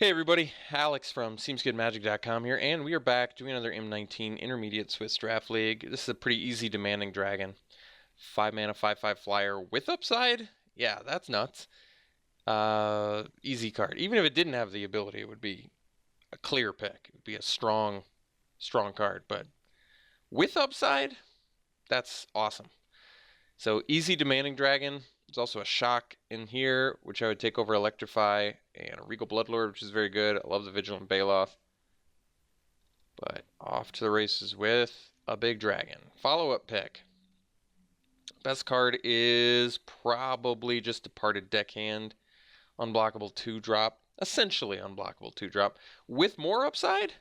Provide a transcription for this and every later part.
Hey everybody, Alex from SeemsGoodMagic.com here, and we are back doing another M19 Intermediate Swiss Draft League. This is a pretty easy demanding dragon. 5 mana, 5/5 flyer with upside? Yeah, that's nuts. Easy card. Even if it didn't have the ability, it would be a clear pick. It would be a strong card, but with upside? That's awesome. So easy demanding dragon. There's also a shock in here, which I would take over Electrify, and a Regal Bloodlord, which is very good. I love the Vigilant Baloth. But off to the races with a big dragon. Follow-up pick. Best card is probably just Departed Deckhand. Unblockable 2-drop. Essentially unblockable 2-drop. With more upside?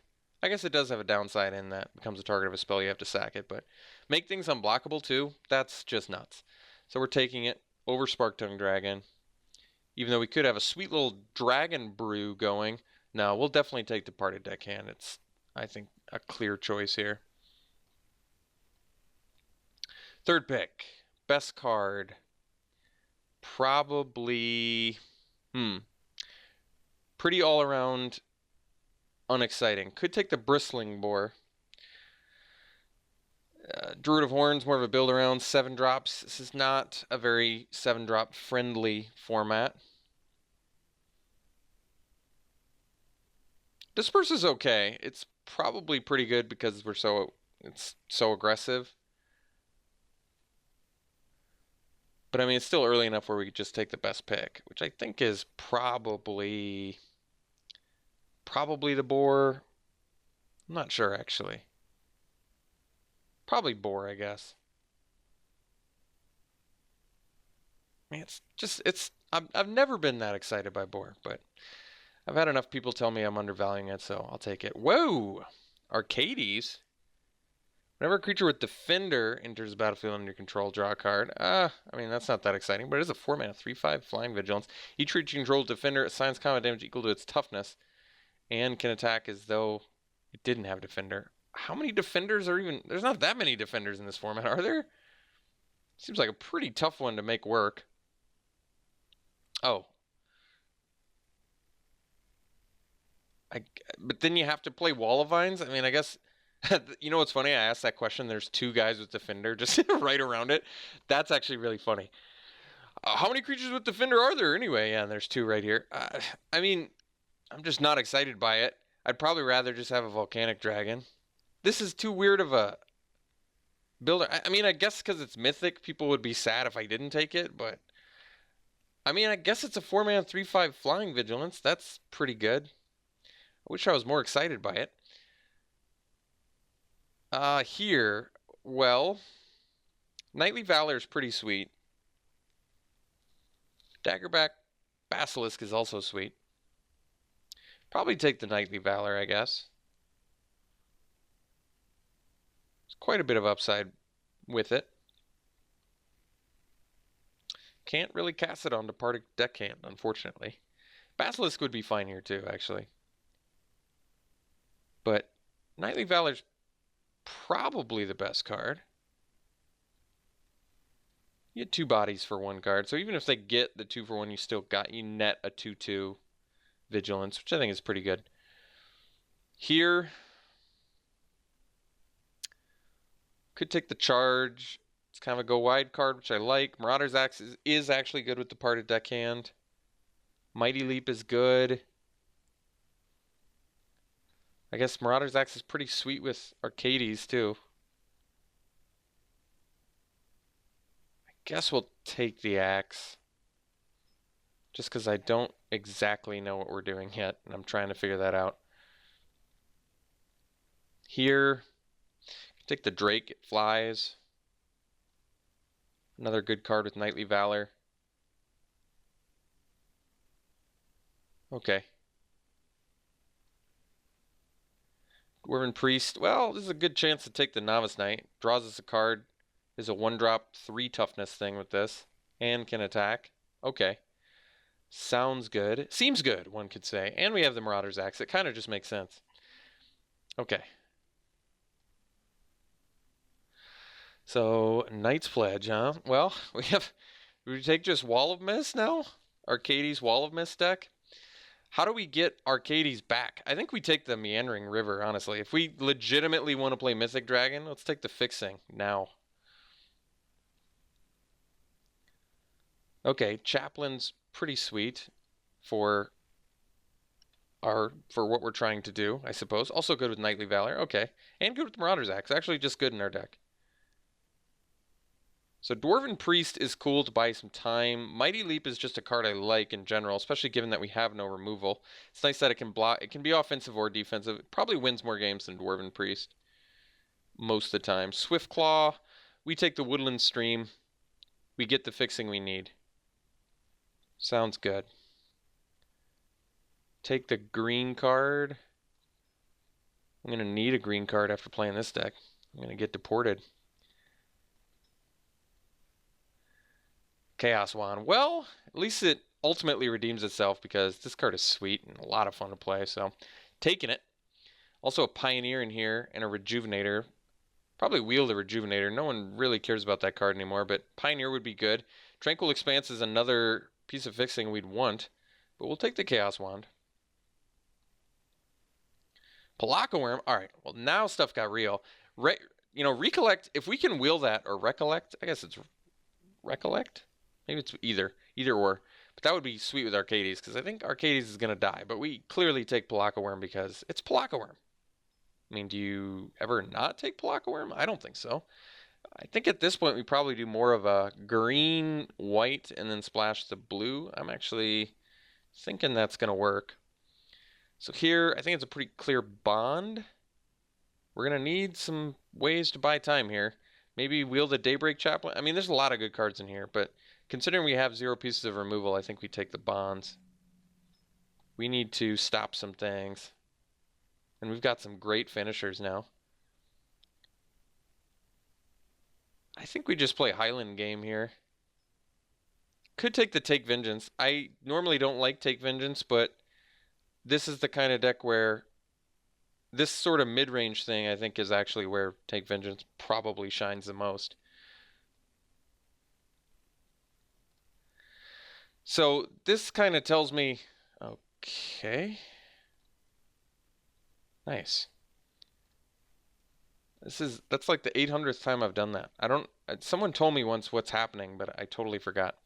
I guess it does have a downside in that it becomes a target of a spell, you have to sack it. But make things unblockable too? That's just nuts. So we're taking it over Sparktongue Dragon. Even though we could have a sweet little Dragon Brew going. No, we'll definitely take Departed Deckhand. It's, I think, a clear choice here. Third pick. Best card. Probably... pretty all-around unexciting. Could take the Bristling Boar. Druid of Horns, more of a build around 7 drops. This is not a very 7-drop friendly format. Disperse is okay. It's probably pretty good because it's so aggressive. But I mean, it's still early enough where we could just take the best pick, which I think is probably the Boar. I'm not sure actually. Probably Boar, I guess. I mean, I've never been that excited by Boar, but I've had enough people tell me I'm undervaluing it, so I'll take it. Whoa! Arcades? Whenever a creature with Defender enters the battlefield under your control, draw a card. I mean, that's not that exciting, but it is a 4-mana 3/5 Flying Vigilance. Each creature you control Defender assigns combat damage equal to its toughness, and can attack as though it didn't have Defender. How many Defenders are even... There's not that many Defenders in this format, are there? Seems like a pretty tough one to make work. Oh. But then you have to play Wall of Vines? I mean, I guess... You know what's funny? I asked that question. There's 2 guys with Defender just right around it. That's actually really funny. How many creatures with Defender are there anyway? Yeah, there's 2 right here. I mean, I'm just not excited by it. I'd probably rather just have a Volcanic Dragon. This is too weird of a builder. I mean, I guess because it's mythic, people would be sad if I didn't take it, but... I mean, I guess it's a 4-mana 3/5 Flying Vigilance. That's pretty good. I wish I was more excited by it. Here, well... Knightly Valor is pretty sweet. Daggerback Basilisk is also sweet. Probably take the Knightly Valor, I guess. There's quite a bit of upside with it. Can't really cast it on Departed Deckhand, unfortunately. Basilisk would be fine here too, actually. But Knightly Valor's probably the best card. You get 2 bodies for 1 card, so even if they get the 2 for 1, you net a 2/2 Vigilance, which I think is pretty good. Here, could take the Charge. It's kind of a go wide card, which I like. Marauder's Axe is actually good with Departed Deckhand. Mighty Leap is good. I guess Marauder's Axe is pretty sweet with Arcades too. I guess we'll take the Axe. Just because I don't exactly know what we're doing yet, and I'm trying to figure that out. Here, take the Drake, it flies. Another good card with Knightly Valor. Okay. Dwarven Priest. Well, this is a good chance to take the Novice Knight. Draws us a card. Is a 1-drop 3 toughness thing with this. And can attack. Okay. Sounds good. Seems good, one could say. And we have the Marauder's Axe. It kind of just makes sense. Okay. So, Knight's Pledge, huh? Well, we take just Wall of Mist now? Arcades Wall of Mist deck? How do we get Arcades back? I think we take the Meandering River, honestly. If we legitimately want to play Mythic Dragon, let's take the Fixing now. Okay, Chaplain's pretty sweet for what we're trying to do, I suppose. Also good with Knightly Valor. Okay. And good with Marauder's Axe. Actually just good in our deck. So Dwarven Priest is cool to buy some time. Mighty Leap is just a card I like in general, especially given that we have no removal. It's nice that it can block. It can be offensive or defensive. It probably wins more games than Dwarven Priest most of the time. Swift Claw, we take the Woodland Stream. We get the fixing we need. Sounds good. Take the green card. I'm going to need a green card after playing this deck. I'm going to get deported. Chaos Wand. Well, at least it ultimately redeems itself because this card is sweet and a lot of fun to play. So, taking it. Also a Pioneer in here and a Rejuvenator. Probably wield a Rejuvenator. No one really cares about that card anymore, but Pioneer would be good. Tranquil Expanse is another piece of fixing we'd want, but we'll take the Chaos Wand. Palaka Worm. All right, well, now stuff got real. Recollect, if we can wheel that, or Recollect, I guess it's Recollect? Maybe it's either or. But that would be sweet with Arcades, because I think Arcades is going to die. But we clearly take Palaka Worm because it's Palaka Worm. I mean, do you ever not take Palaka Worm? I don't think so. I think at this point we probably do more of a green, white, and then splash the blue. I'm actually thinking that's going to work. So here, I think it's a pretty clear bond. We're going to need some ways to buy time here. Maybe wield a Daybreak Chaplain. I mean, there's a lot of good cards in here, but considering we have 0 pieces of removal, I think we take the bonds. We need to stop some things. And we've got some great finishers now. I think we just play Highland Game here. Could take the Take Vengeance. I normally don't like Take Vengeance, but this is the kind of deck where this sort of mid-range thing, I think, is actually where Take Vengeance probably shines the most. So this kind of tells me, okay. Nice. That's like the 800th time I've done that. Someone told me once what's happening, but I totally forgot.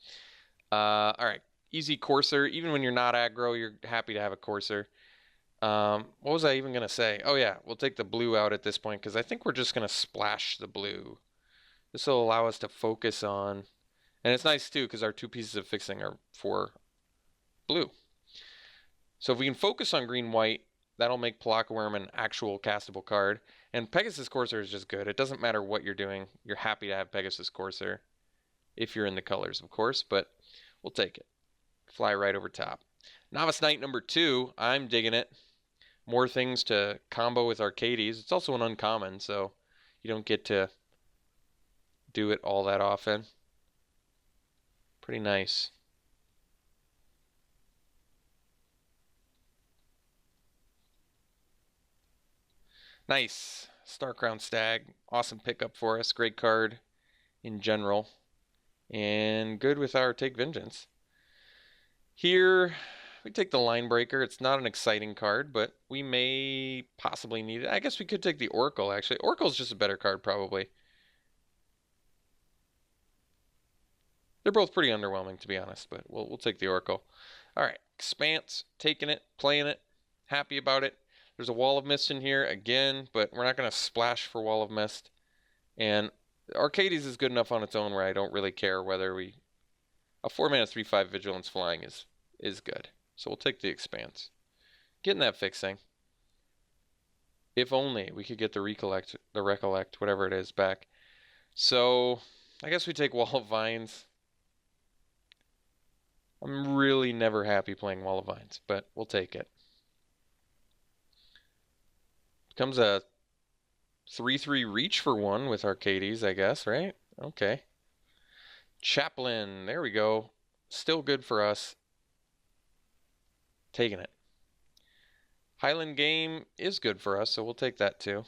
All right. Easy Courser. Even when you're not aggro, you're happy to have a Courser. What was I even going to say? Oh, yeah. We'll take the blue out at this point because I think we're just going to splash the blue. This will allow us to focus on... And it's nice, too, because our 2 pieces of fixing are for blue. So if we can focus on green-white, that'll make Palaka Worm an actual castable card. And Pegasus Courser is just good. It doesn't matter what you're doing. You're happy to have Pegasus Courser. If you're in the colors, of course. But we'll take it. Fly right over top. Novice Knight number 2. I'm digging it. More things to combo with Arcades. It's also an uncommon, so you don't get to do it all that often. Pretty nice. Nice. Starcrown Stag. Awesome pickup for us. Great card in general. And good with our Take Vengeance. Here, we take the Line Breaker. It's not an exciting card, but we may possibly need it. I guess we could take the Oracle, actually. Oracle's just a better card, probably. They're both pretty underwhelming, to be honest, but we'll take the Oracle. All right, Expanse, taking it, playing it, happy about it. There's a Wall of Mist in here again, but we're not going to splash for Wall of Mist. And Arcades is good enough on its own where I don't really care whether we... A 4-mana 3/5 Vigilance Flying is good. So we'll take the Expanse. Getting that fixing. If only we could get the Recollect, whatever it is, back. So I guess we take Wall of Vines. I'm really never happy playing Wall of Vines, but we'll take it. Becomes a 3/3 reach for 1 with Arcades, I guess, right? Okay. Chaplain, there we go. Still good for us. Taking it. Highland Game is good for us, so we'll take that too.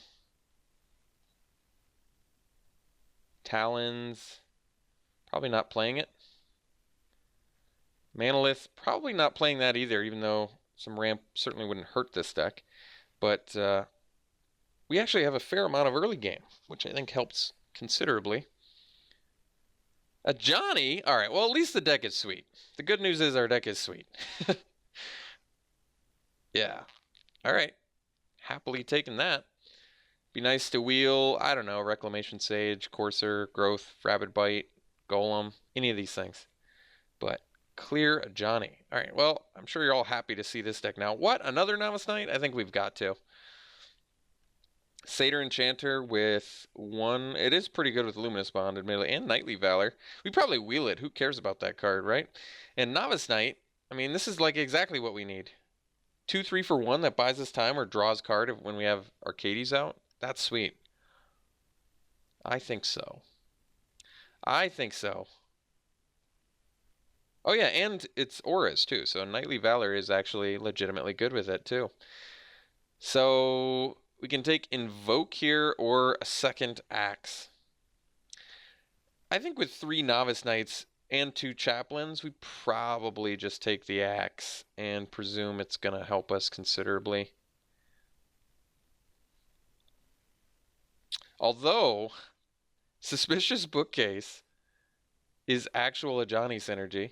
Talons, probably not playing it. Manolith, probably not playing that either, even though some ramp certainly wouldn't hurt this deck. But we actually have a fair amount of early game, which I think helps considerably. A Johnny? All right, well, at least the deck is sweet. The good news is our deck is sweet. Yeah. All right. Happily taking that. Be nice to wheel, I don't know, Reclamation Sage, Courser, Growth, Rabid Bite, Golem, any of these things. But clear a Johnny. All right, well, I'm sure you're all happy to see this deck now. What? Another Novice Knight? I think we've got to. Satyr Enchanter with one. It is pretty good with Luminous Bond, admittedly, and Knightly Valor. We probably wheel it. Who cares about that card, right? And Novice Knight, I mean, this is like exactly what we need. 2/3 for 1 that buys us time or draws card when we have Arcades out. That's sweet. I think so. I think so. Oh yeah, and it's auras too. So Knightly Valor is actually legitimately good with it too. So we can take Invoke here or a second Axe. I think with 3 Novice Knights and 2 Chaplains, we probably just take the Axe and presume it's going to help us considerably. Although, Suspicious Bookcase is actual Ajani synergy.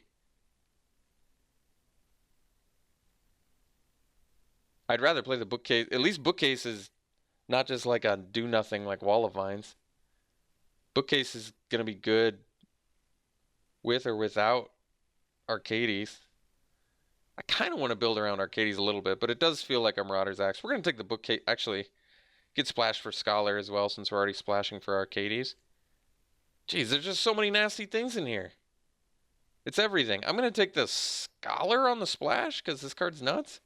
I'd rather play the Bookcase. At least Bookcase is not just like a do-nothing like Wall of Vines. Bookcase is going to be good with or without Arcades. I kind of want to build around Arcades a little bit, but it does feel like a Marauder's Axe. We're going to take the Bookcase. Actually, get splashed for Scholar as well since we're already splashing for Arcades. Jeez, there's just so many nasty things in here. It's everything. I'm going to take the Scholar on the splash because this card's nuts.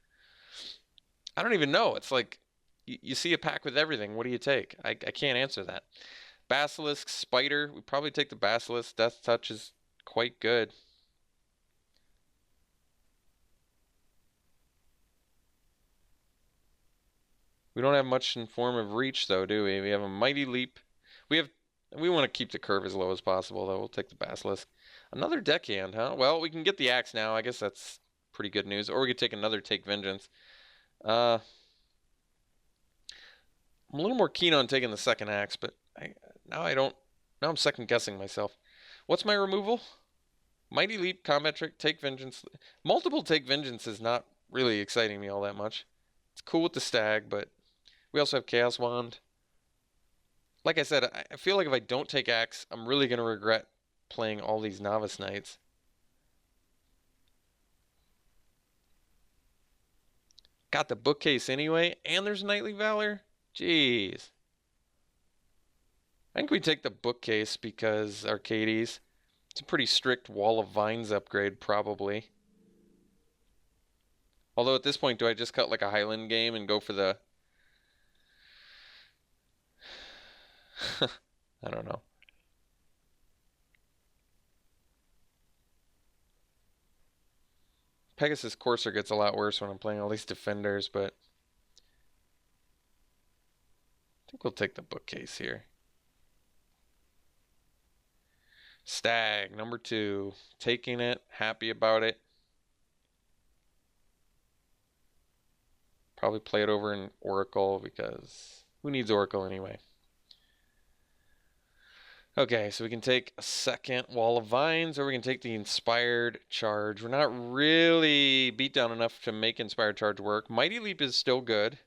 I don't even know. It's like you see a pack with everything. What do you take? I can't answer that. Basilisk, Spider. We probably take the Basilisk. Death Touch is quite good. We don't have much in form of reach though, do we? We have a Mighty Leap. We want to keep the curve as low as possible though. We'll take the Basilisk. Another deckhand, huh? Well, we can get the Axe now. I guess that's pretty good news. Or we could take another Take Vengeance. I'm a little more keen on taking the second Axe, but now I'm second guessing myself. What's my removal? Mighty Leap, Combat Trick, Take Vengeance. Multiple Take Vengeance is not really exciting me all that much. It's cool with the Stag, but we also have Chaos Wand. Like I said, I feel like if I don't take Axe, I'm really going to regret playing all these Novice Knights. Got the Bookcase anyway, and there's Knightly Valor? Jeez. I think we take the Bookcase because Arcades. It's a pretty strict Wall of Vines upgrade, probably. Although at this point, do I just cut like a Highland game and go for the... I don't know. Pegasus Courser gets a lot worse when I'm playing all these defenders, but I think we'll take the Bookcase here. Stag, number 2. Taking it, happy about it. Probably play it over in Oracle because who needs Oracle anyway? Okay, so we can take a second Wall of Vines, or we can take the Inspired Charge. We're not really beat down enough to make Inspired Charge work. Mighty Leap is still good.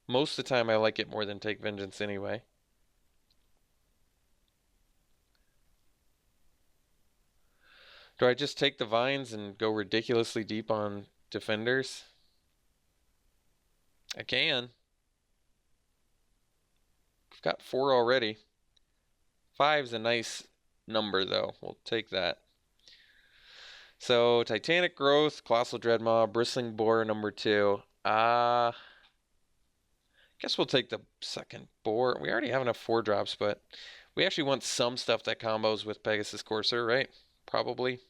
Most of the time I like it more than Take Vengeance anyway. Do I just take the Vines and go ridiculously deep on defenders? I can. We've got 4 already. 5's a nice number, though. We'll take that. So, Titanic Growth, Colossal Dreadmaw, Bristling Boar, number 2. Guess we'll take the second Boar. We already have enough 4-drops, but we actually want some stuff that combos with Pegasus Courser, right? Probably.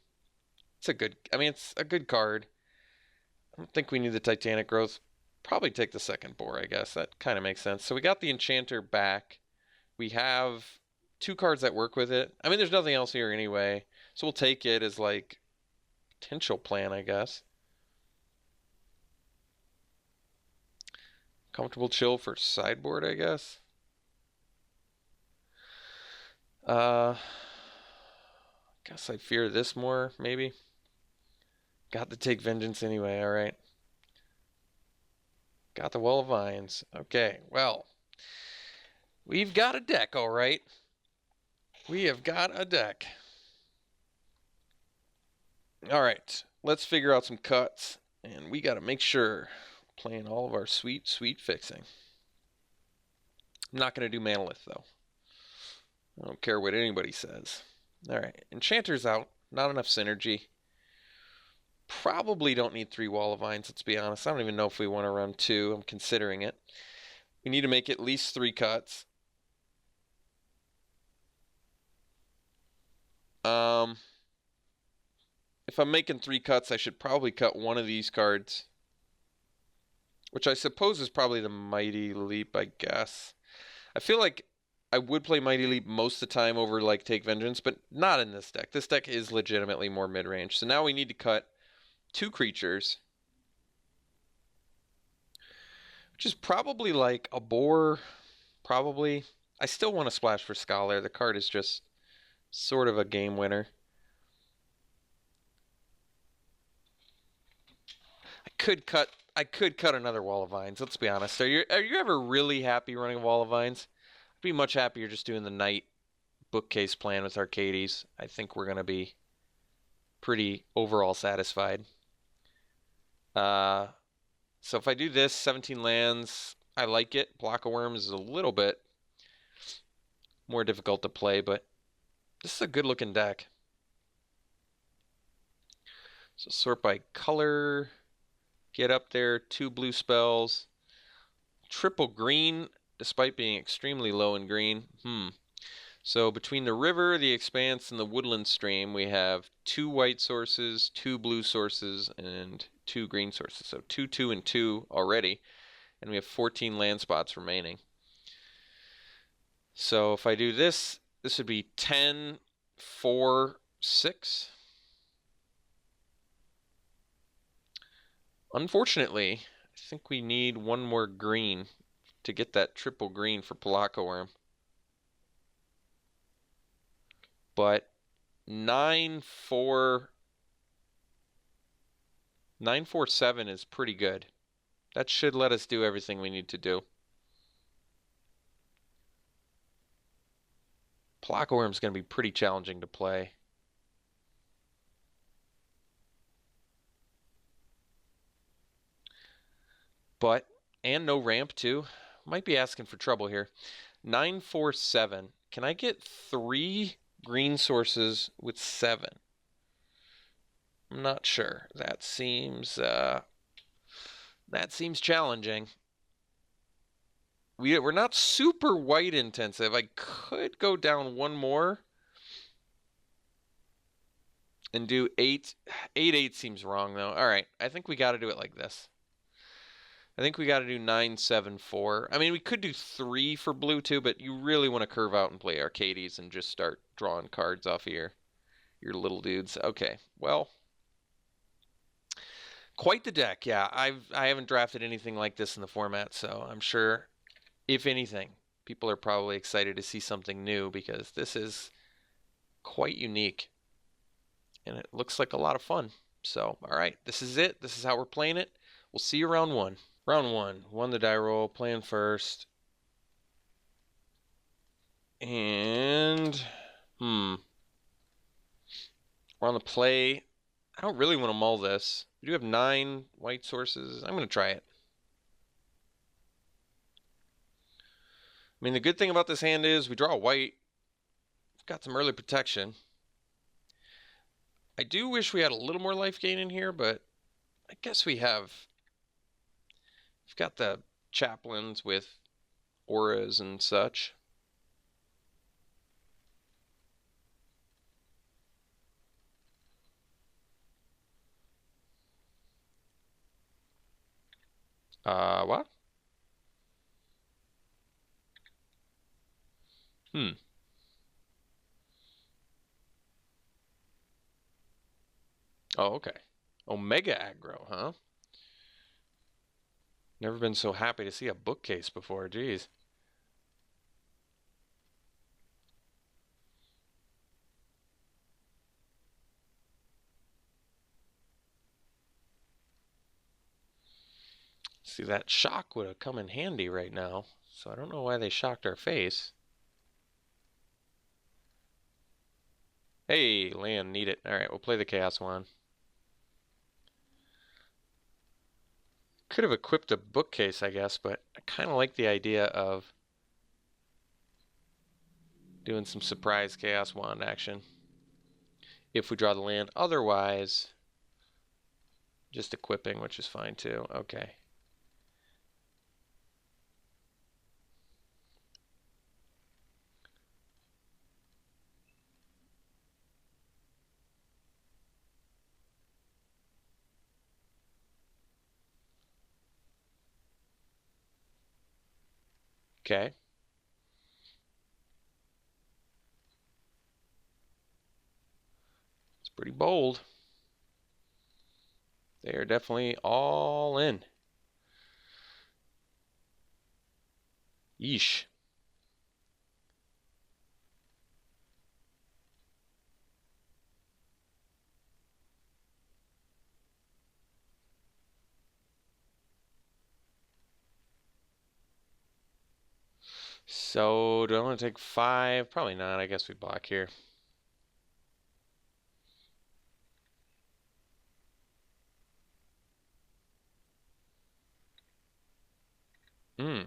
It's a good card. I don't think we need the Titanic Growth. Probably take the second Boar, I guess. That kind of makes sense. So we got the Enchanter back. We have 2 cards that work with it. I mean, there's nothing else here anyway. So we'll take it as like potential plan, I guess. Comfortable chill for sideboard, I guess. Guess I fear this more, maybe. Got to take vengeance anyway, alright. Got the Wall of Vines. Okay, well. We've got a deck, alright. We have got a deck. Alright, let's figure out some cuts. And we gotta make sure we're playing all of our sweet, sweet fixing. I'm not gonna do Manolith, though. I don't care what anybody says. Alright, Enchanter's out. Not enough synergy. Probably don't need 3 Wall of Vines, let's be honest. I don't even know if we want to run 2. I'm considering it. We need to make at least 3 cuts. If I'm making 3 cuts, I should probably cut one of these cards. Which I suppose is probably the Mighty Leap, I guess. I feel like I would play Mighty Leap most of the time over like Take Vengeance, but not in this deck. This deck is legitimately more mid-range. So now we need to cut 2 creatures. Which is probably like a boar. Probably. I still want to splash for Scholar. The card is just sort of a game winner. I could cut another Wall of Vines. Let's be honest. Are you ever really happy running a Wall of Vines? I'd be much happier just doing the Knight bookcase plan with Arcades. I think we're gonna be pretty overall satisfied. So if I do this, 17 lands, I like it. Block of Worms is a little bit more difficult to play, but this is a good looking deck. So sort by color, get up there, 2 blue spells, triple green, despite being extremely low in green. So between the river, the expanse, and the woodland stream, we have 2 white sources, 2 blue sources, and 2 green sources. So 2, 2, and 2 already, and we have 14 land spots remaining. So if I do this, this would be 10, 4, 6. Unfortunately, I think we need 1 more green to get that triple green for Pelakka Worm. But 9, 4, 9, 4, 7 is pretty good. That should let us do everything we need to do. Pelakka Worm's going to be pretty challenging to play. And no ramp too. Might be asking for trouble here. 9, 4, 7. Can I get 3 green sources with 7? I'm not sure. That seems challenging. We're not super white intensive. I could go down 1 more and do 8. 8, 8 seems wrong though. All right, I think we got to do it like this. I think we got to do 9, 7, 4. I mean, we could do 3 for blue too, but you really want to curve out and play Arcades and just start drawing cards off of your little dudes. Okay, well, quite the deck. Yeah, I haven't drafted anything like this in the format, so I'm sure, if anything, people are probably excited to see something new because this is quite unique and it looks like a lot of fun. So, all right, this is it. This is how we're playing it. We'll see you round 1. Round 1, won the die roll, playing first. And, we're on the play. I don't really want to mull this. We do have 9 white sources. I'm going to try it. I mean, the good thing about this hand is we draw a white. We've got some early protection. I do wish we had a little more life gain in here, but I guess we have. We've got the chaplains with auras and such. What? Oh, okay. Omega aggro, huh? Never been so happy to see a bookcase before, geez. See, that shock would have come in handy right now, so I don't know why they shocked our face. Hey, land, need it. Alright, we'll play the Chaos Wand. Could have equipped a bookcase, I guess, but I kind of like the idea of doing some surprise Chaos Wand action if we draw the land. Otherwise, just equipping, which is fine too. Okay. Okay. It's pretty bold. They are definitely all in. Yeesh. So, do I want to take 5? Probably not. I guess we block here. Hmm.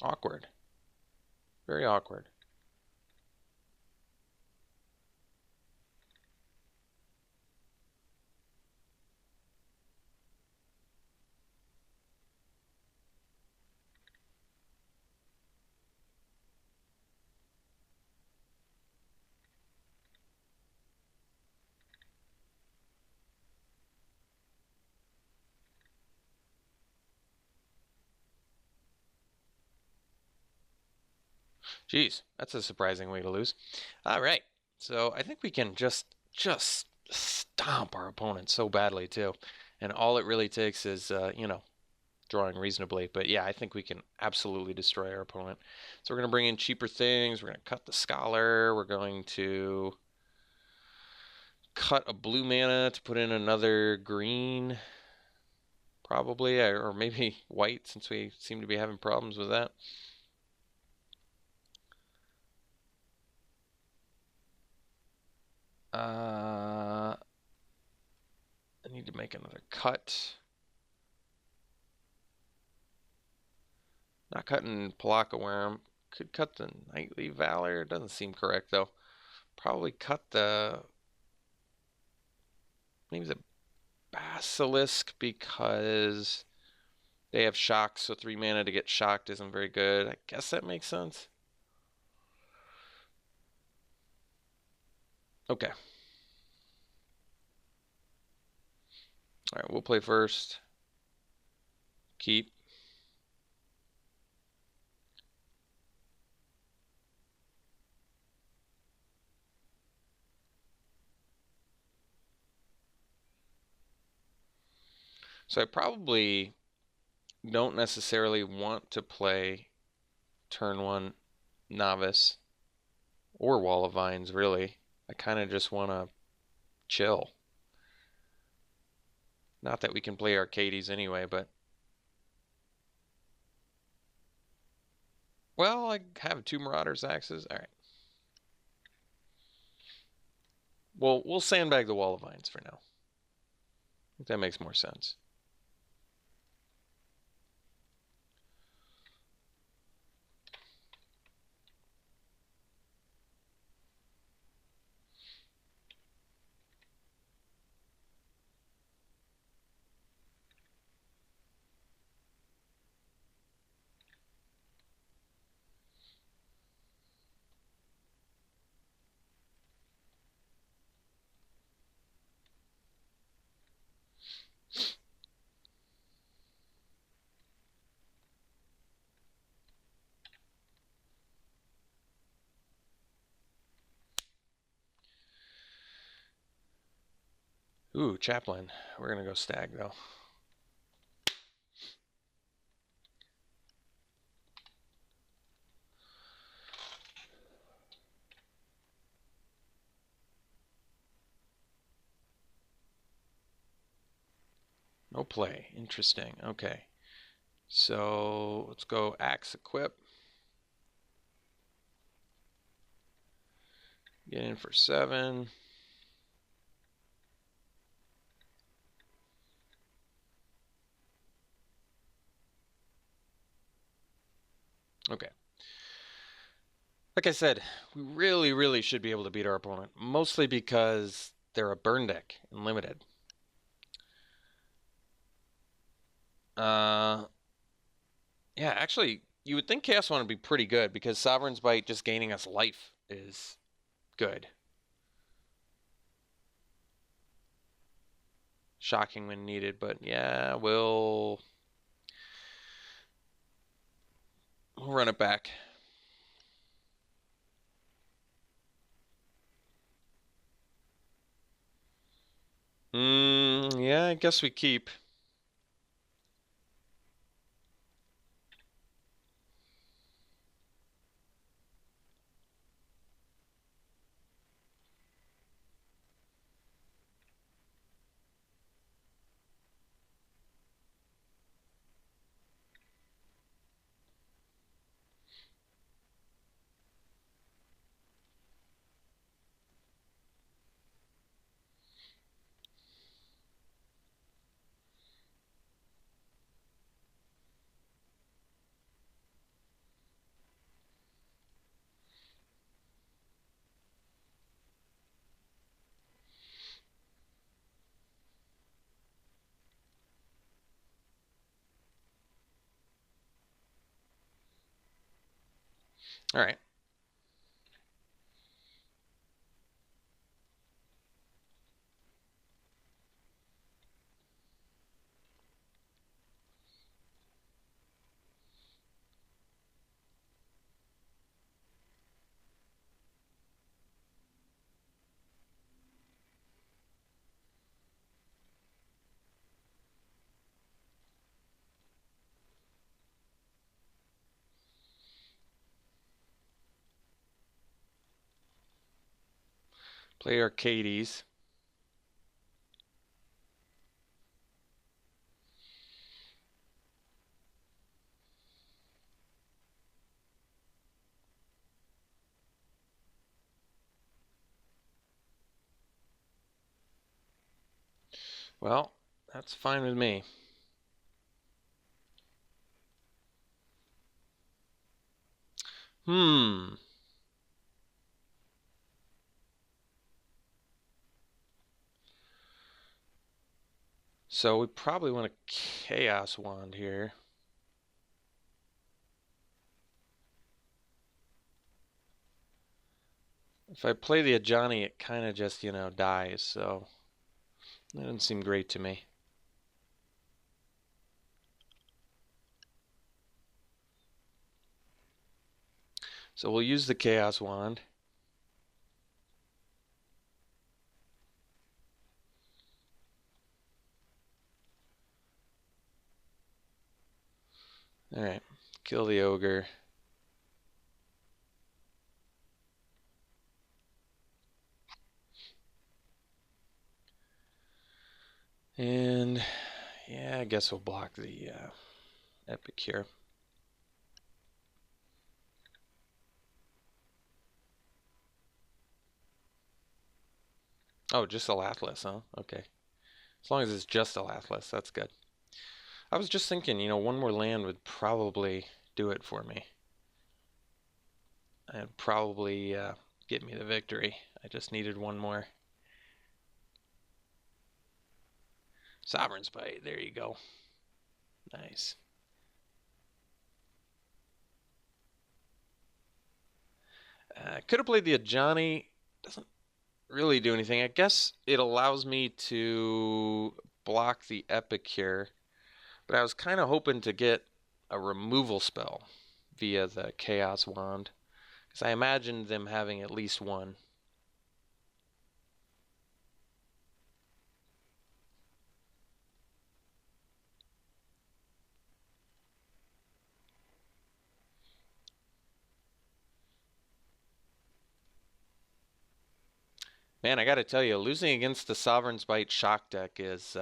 Awkward. Very awkward. Jeez, that's a surprising way to lose. All right. So, I think we can just stomp our opponent so badly too. And all it really takes is drawing reasonably. But yeah, I think we can absolutely destroy our opponent. So we're going to bring in cheaper things. We're going to cut the Scholar. We're going to cut a blue mana to put in another green, probably, or maybe white, since we seem to be having problems with that. I need to make another cut. Not cutting Palaka Worm. Could cut the Knightly Valor. Doesn't seem correct, though. Probably cut the... maybe the Basilisk, because they have shock, so 3 mana to get shocked isn't very good. I guess that makes sense. Okay. Alright, we'll play first. Keep. So I probably don't necessarily want to play turn 1 Novice or Wall of Vines, really. I kind of just want to chill. Not that we can play Arcades anyway, but... well, I have 2 Marauders axes. Alright. Well, we'll sandbag the Wall of Vines for now. I think that makes more sense. Ooh, Chaplain. We're going to go Stag, though. No play. Interesting. Okay. So let's go Axe Equip. Get in for 7. Okay. Like I said, we really should be able to beat our opponent, mostly because they're a burn deck and limited. Yeah, actually, you would think Chaos One would be pretty good because Sovereign's Bite just gaining us life is good. Shocking when needed, but yeah, we'll run it back. Yeah, I guess we keep. All right. Play Arcades. Well, that's fine with me. So we probably want a Chaos Wand here. If I play the Ajani, it kind of just, dies, so that doesn't seem great to me. So we'll use the Chaos Wand. Alright, kill the Ogre. And, yeah, I guess we'll block the Epic here. Oh, just a Lathless, huh? Okay. As long as it's just a Lathless, that's good. I was just thinking, one more land would probably do it for me. And probably get me the victory. I just needed one more. Sovereign's Bite, there you go. Nice. Could have played the Ajani. Doesn't really do anything. I guess it allows me to block the Epic here. But I was kind of hoping to get a removal spell via the Chaos Wand. Because I imagined them having at least one. Man, I gotta tell you, losing against the Sovereign's Bite shock deck is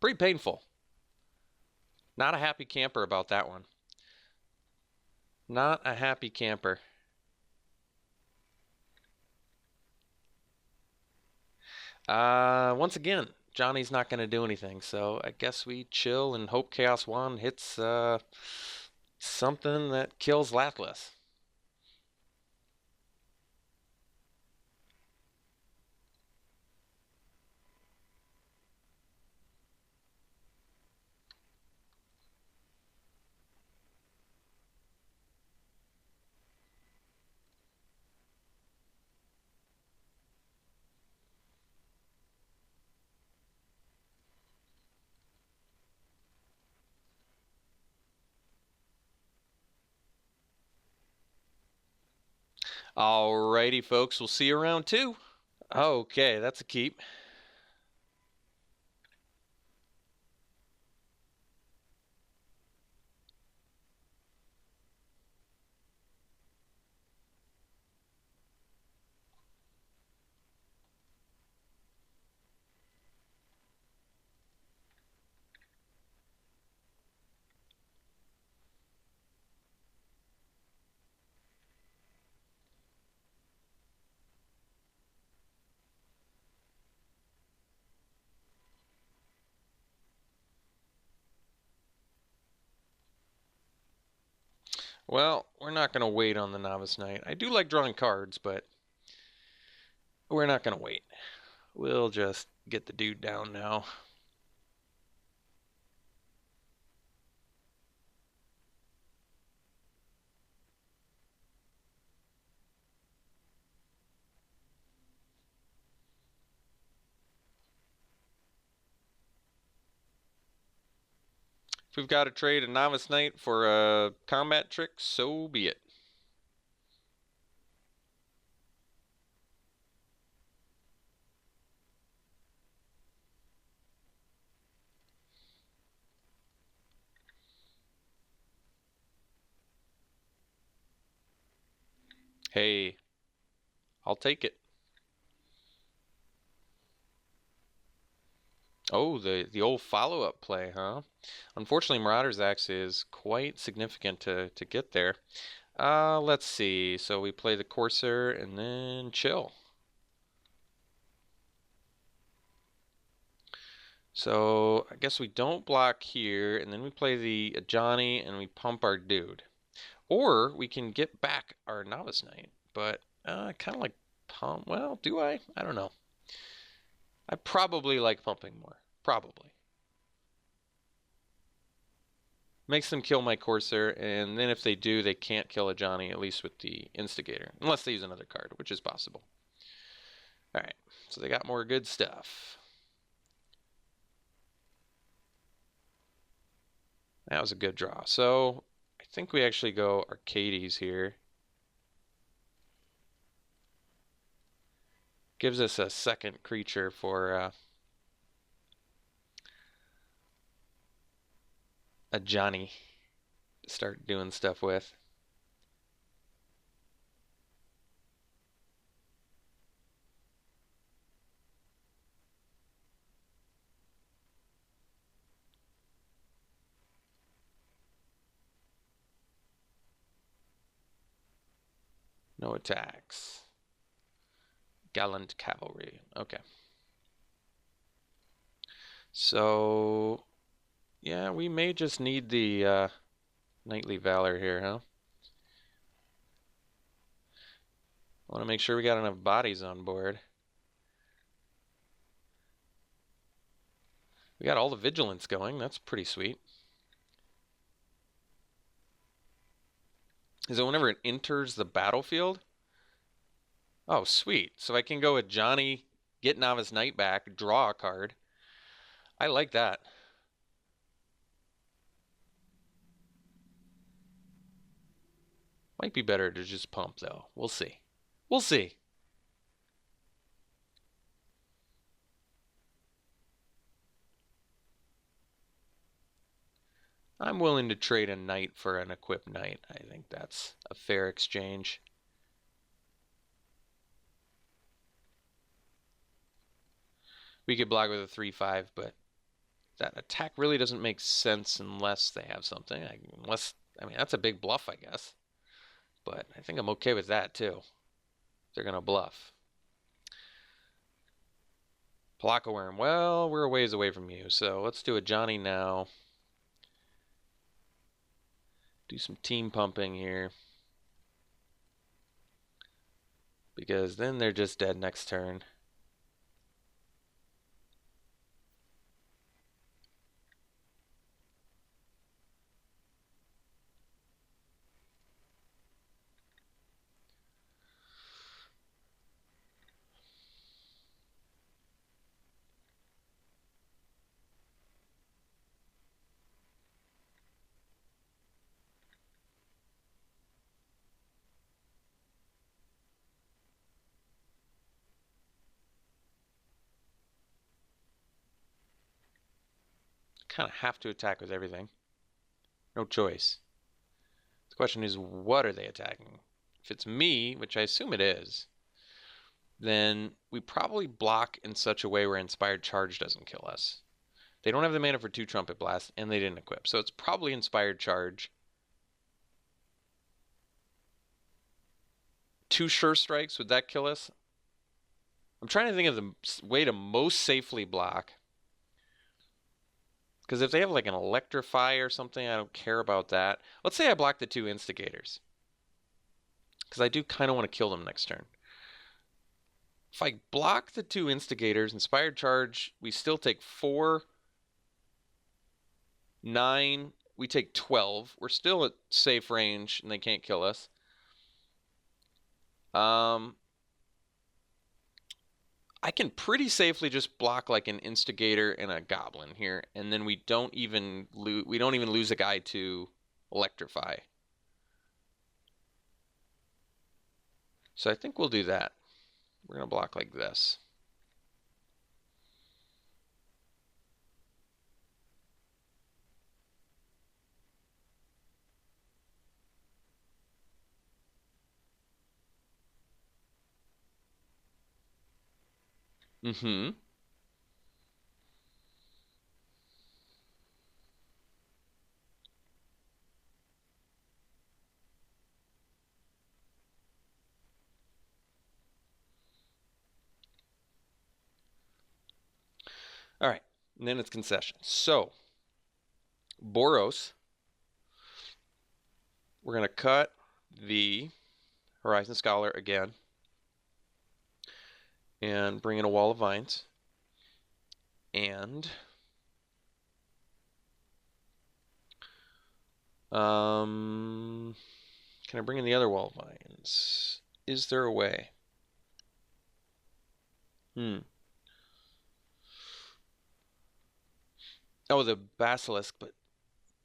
pretty painful. Not a happy camper about that one. Not a happy camper. Once again, Johnny's not going to do anything, so I guess we chill and hope Chaos Wand hits something that kills Lathlis. Alrighty, folks, we'll see you around two. Okay, that's a keep. Well, we're not going to wait on the Novice Knight. I do like drawing cards, but we're not going to wait. We'll just get the dude down now. If we've got to trade a Novice Knight for a combat trick, so be it. Hey, I'll take it. Oh, the old follow-up play, huh? Unfortunately, Marauder's Axe is quite significant to get there. Let's see. So we play the Courser and then chill. So I guess we don't block here, and then we play the Johnny and we pump our dude. Or we can get back our Novice Knight, but I kind of like pump. Well, do I? I don't know. I probably like pumping more. Probably. Makes them kill my Courser, and then if they do, they can't kill a Johnny, at least with the Instigator. Unless they use another card, which is possible. Alright, so they got more good stuff. That was a good draw. So, I think we actually go Arcades here. Gives us a second creature for a Johnny to start doing stuff with. No attacks. Gallant Cavalry. Okay. So, yeah, we may just need the Knightly Valor here, huh? Want to make sure we got enough bodies on board. We got all the vigilance going. That's pretty sweet. Is it whenever it enters the battlefield? Oh, sweet. So I can go with Johnny, get Novice Knight back, draw a card. I like that. Might be better to just pump, though. We'll see. We'll see. I'm willing to trade a knight for an equipped knight. I think that's a fair exchange. We could block with a 3/5, but that attack really doesn't make sense unless they have something. I mean, that's a big bluff, I guess. But I think I'm okay with that, too. They're going to bluff. Palaka Worm. Well, we're a ways away from you, so let's do a Johnny now. Do some team pumping here. Because then they're just dead next turn. Kind of have to attack with everything. No choice. The question is, what are they attacking? If it's me, which I assume it is, then we probably block in such a way where Inspired Charge doesn't kill us. They don't have the mana for 2 Trumpet Blast, and they didn't equip. So it's probably Inspired Charge. 2 Sure Strikes, would that kill us? I'm trying to think of the way to most safely block. Because if they have like an Electrify or something, I don't care about that. Let's say I block the 2 Instigators. Because I do kind of want to kill them next turn. If I block the 2 Instigators, Inspired Charge, we still take 4, 9, we take 12. We're still at safe range, and they can't kill us. I can pretty safely just block like an Instigator and a Goblin here, and then we don't even lose a guy to Electrify. So I think we'll do that. We're going to block like this. Mm-hmm. All right, and then it's concession. So, Boros, we're going to cut the Horizon Scholar again and bring in a Wall of Vines. And can I bring in the other Wall of Vines? Is there a way? Oh, the Basilisk, but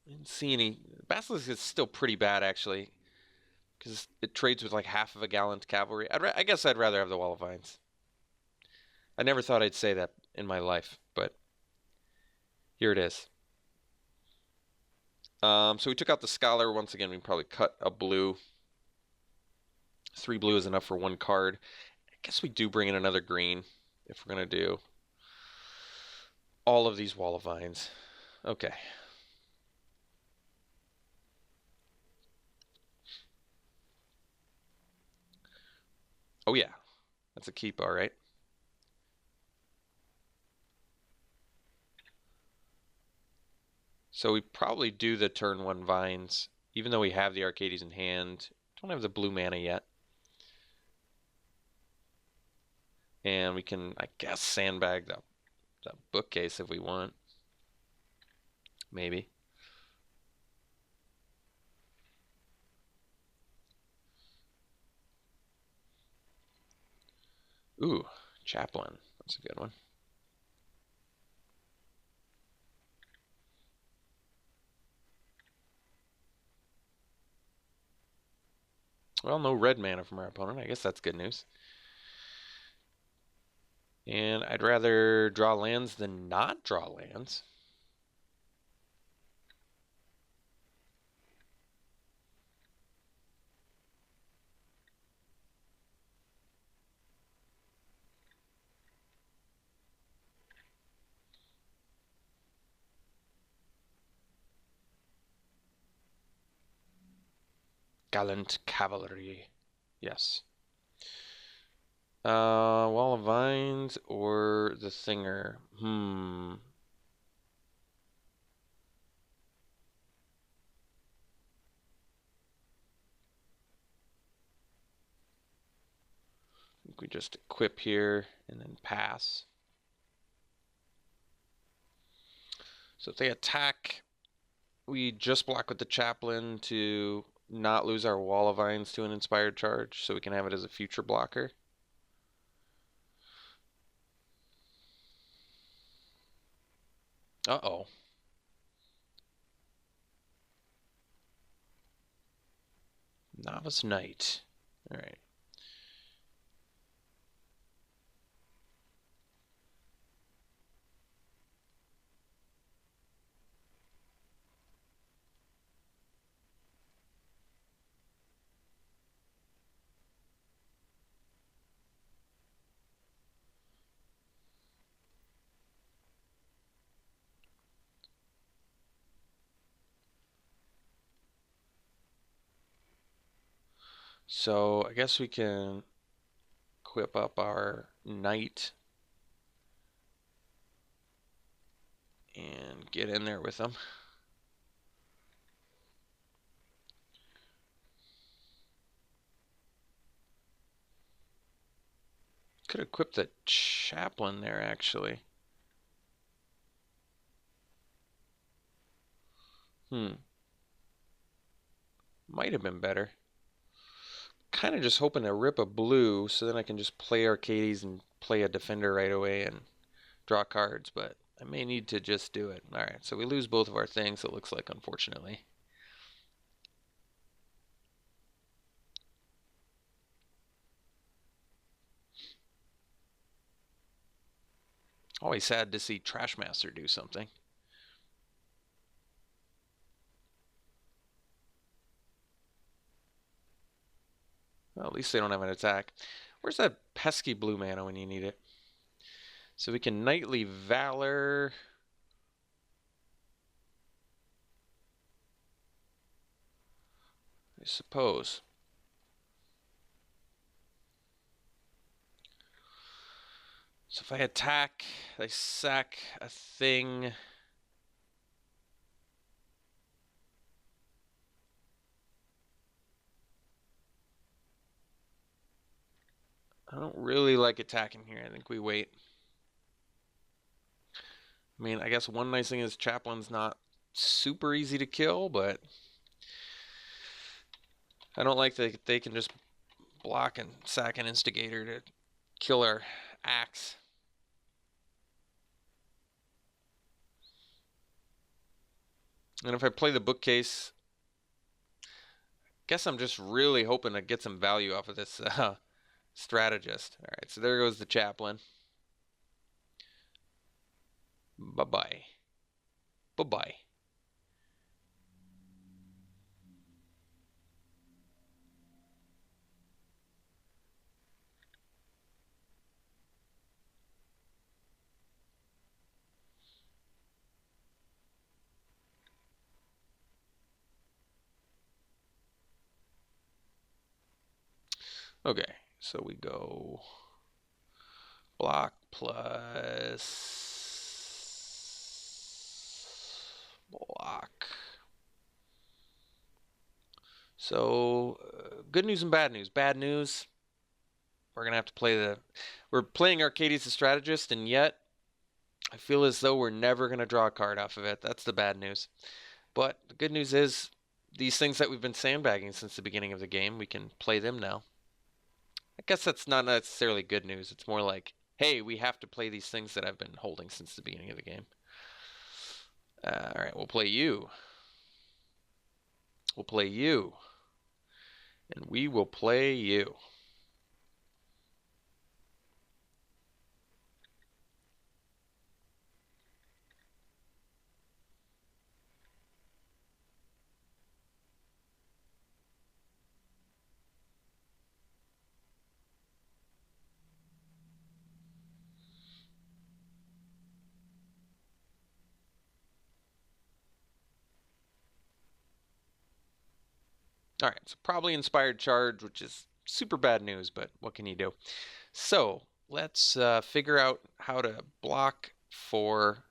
I didn't see any. Basilisk is still pretty bad, actually, because it trades with like half of a gallant cavalry. I guess I'd rather have the Wall of Vines. I never thought I'd say that in my life, but here it is. So we took out the Scholar. Once again, we can probably cut a blue. 3 blue is enough for 1 card. I guess we do bring in another green if we're going to do all of these Wall of Vines. Okay. Oh, yeah. That's a keep, all right. So we probably do the turn 1 Vines, even though we have the Arcades in hand. Don't have the blue mana yet. And we can, I guess, sandbag the bookcase if we want. Maybe. Ooh, Chaplain. That's a good one. Well, no red mana from our opponent. I guess that's good news. And I'd rather draw lands than not draw lands. Gallant cavalry. Yes. Wall of Vines or the Singer? I think we just equip here and then pass. So if they attack, we just block with the Chaplain to not lose our Wall of Vines to an Inspired Charge, so we can have it as a future blocker. Uh-oh. Novice Knight. All right. So I guess we can equip up our Knight and get in there with them. Could equip the Chaplain there, actually. Might have been better. Kind of just hoping to rip a blue so then I can just play Arcades and play a Defender right away and draw cards, but I may need to just do it. Alright, so we lose both of our things, it looks like, unfortunately. Always sad to see Trashmaster do something. Well, at least they don't have an attack. Where's that pesky blue mana when you need it? So we can Knightly Valor. I suppose. So if I attack, I sack a thing. I don't really like attacking here. I think we wait. I mean, I guess one nice thing is Chaplain's not super easy to kill, but I don't like that they can just block and sack an Instigator to kill our axe. And if I play the Bookcase, I guess I'm just really hoping to get some value off of this Strategist. All right, so there goes the Chaplain. Bye-bye. Bye-bye. Okay, so we go block plus block. So, good news and bad news. Bad news, we're going to have to play we're playing Arcades the Strategist, and yet I feel as though we're never going to draw a card off of it. That's the bad news. But the good news is, these things that we've been sandbagging since the beginning of the game, we can play them now. I guess that's not necessarily good news. It's more like, hey, we have to play these things that I've been holding since the beginning of the game. Alright, we'll play you. We'll play you. And we will play you. All right, so probably Inspired Charge, which is super bad news, but what can you do? So let's figure out how to block for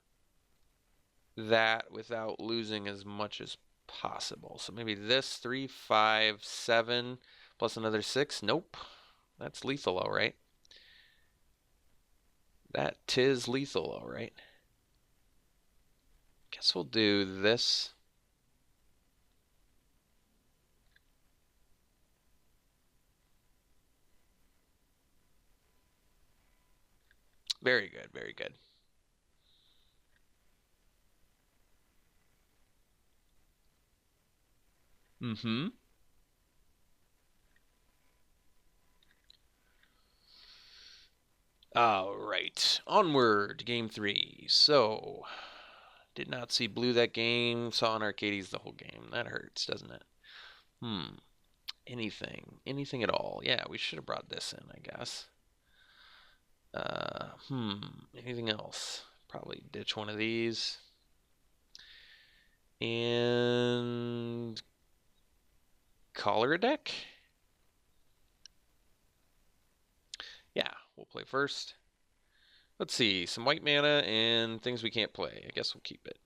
that without losing as much as possible. So maybe this 3, 5, 7 plus another 6. Nope. That's lethal, all right. That tis lethal, all right. Guess we'll do this. Very good, very good. Mm-hmm. All right, onward, game 3. So, did not see blue that game, saw an Arcades the whole game. That hurts, doesn't it? Anything at all. Yeah, we should have brought this in, I guess. Anything else? Probably ditch one of these. And color a deck? Yeah, we'll play first. Let's see, some white mana and things we can't play. I guess we'll keep it.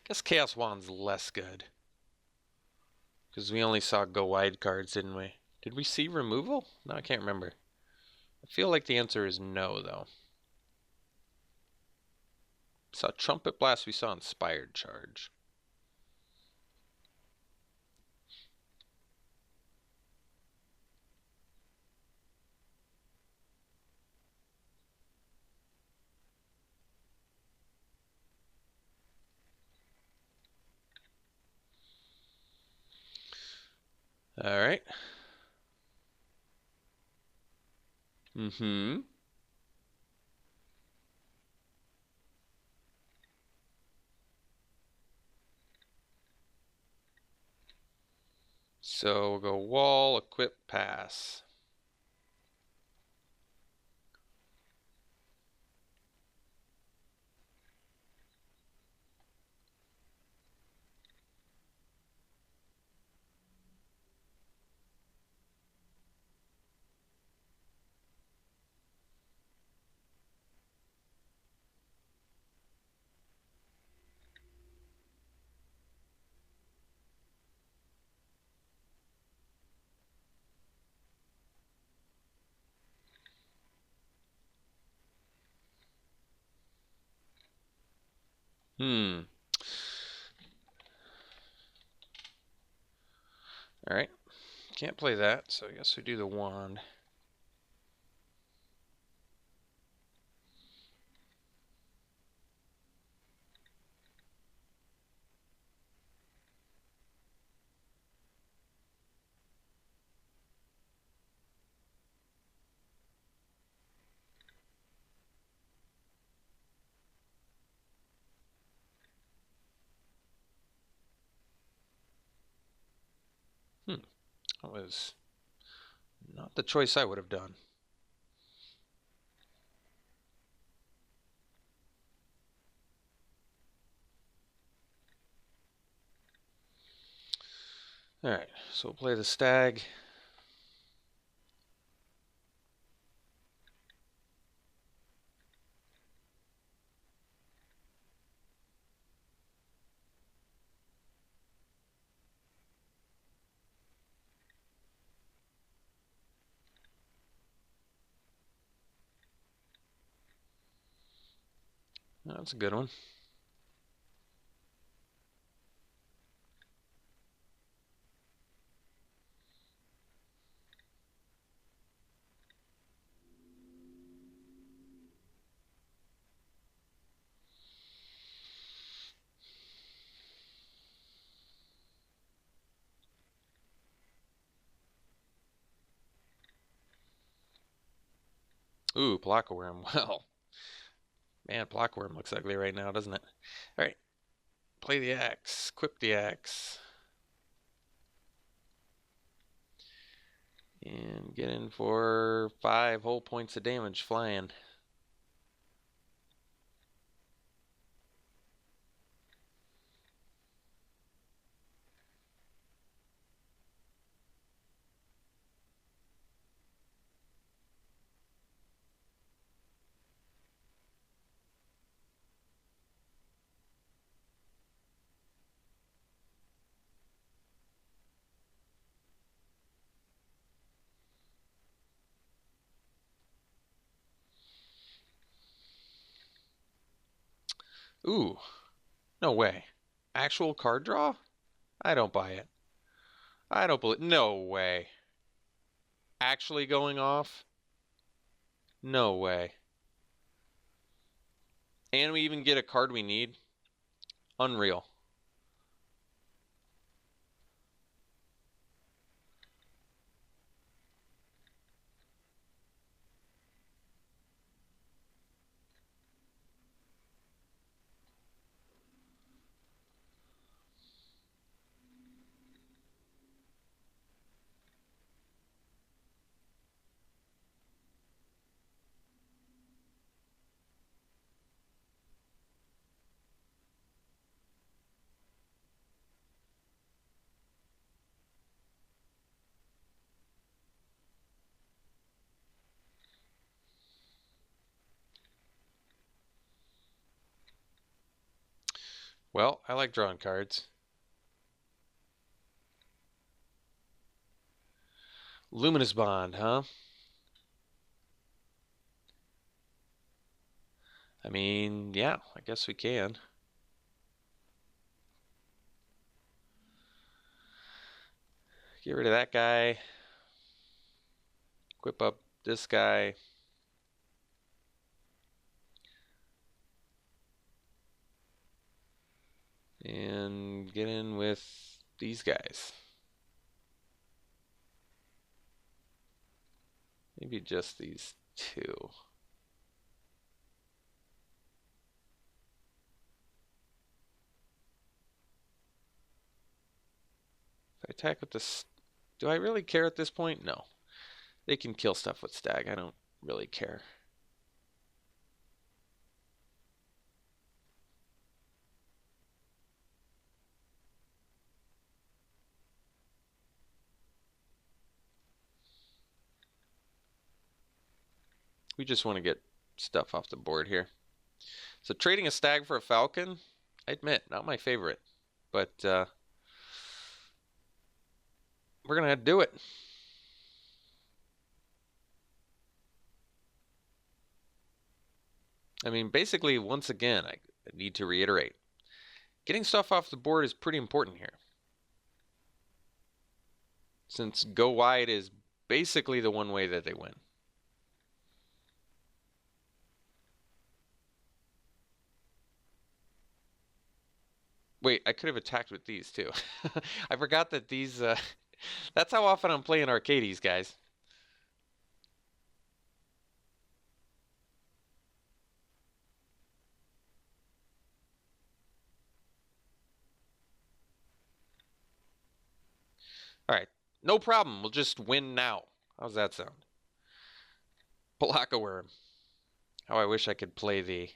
Guess Chaos Wand's less good. Because we only saw go wide cards, didn't we? Did we see removal? No, I can't remember. I feel like the answer is no, though. We saw Trumpet Blast, we saw Inspired Charge. All right. Mm-hmm. So we'll go wall, equip, pass. Hmm. All right. Can't play that, so I guess we do the wand. That was not the choice I would have done. All right, so we'll play the stag. That's a good one. Ooh, Plockaworm. Well, man, Plockaworm looks ugly right now, doesn't it? All right, play the axe. Equip the axe. And get in for 5 whole points of damage flying. Ooh, no way. Actual card draw? I don't buy it. I don't believe. No way. Actually going off? No way. And we even get a card we need? Unreal. Well, I like drawing cards. Luminous Bond, huh? I mean, yeah, I guess we can. Get rid of that guy. Equip up this guy. And get in with these guys. Maybe just these two. If I attack with this, do I really care at this point? No. They can kill stuff with Stag. I don't really care. We just want to get stuff off the board here. So trading a Stag for a Falcon, I admit, not my favorite. But we're going to do it. I mean, basically, once again, I need to reiterate. Getting stuff off the board is pretty important here. Since go wide is basically the one way that they win. Wait, I could have attacked with these too. I forgot that these, that's how often I'm playing Arcades, guys. All right, no problem. We'll just win now. How's that sound? Palaka. How I wish I could play the...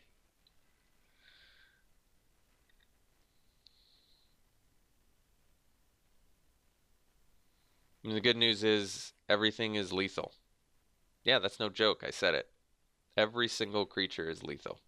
I mean, the good news is everything is lethal. Yeah, that's no joke. I said it. Every single creature is lethal.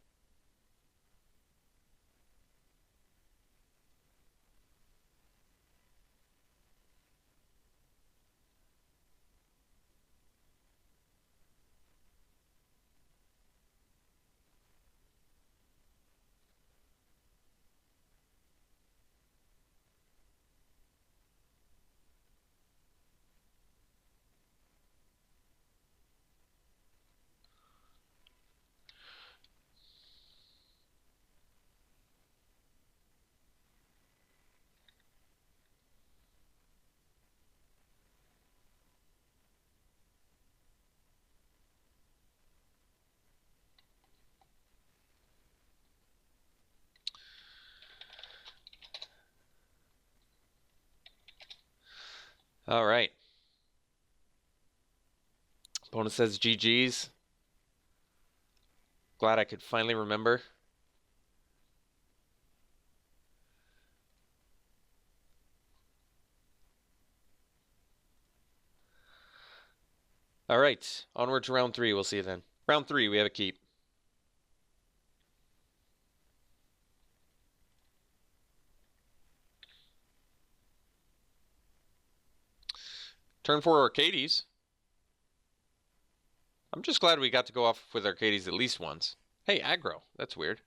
All right. Opponent says GG's. Glad I could finally remember. All right. Onward to round 3. We'll see you then. Round 3, we have a keep. Turn 4 Arcades. I'm just glad we got to go off with Arcades at least once. Hey, aggro. That's weird.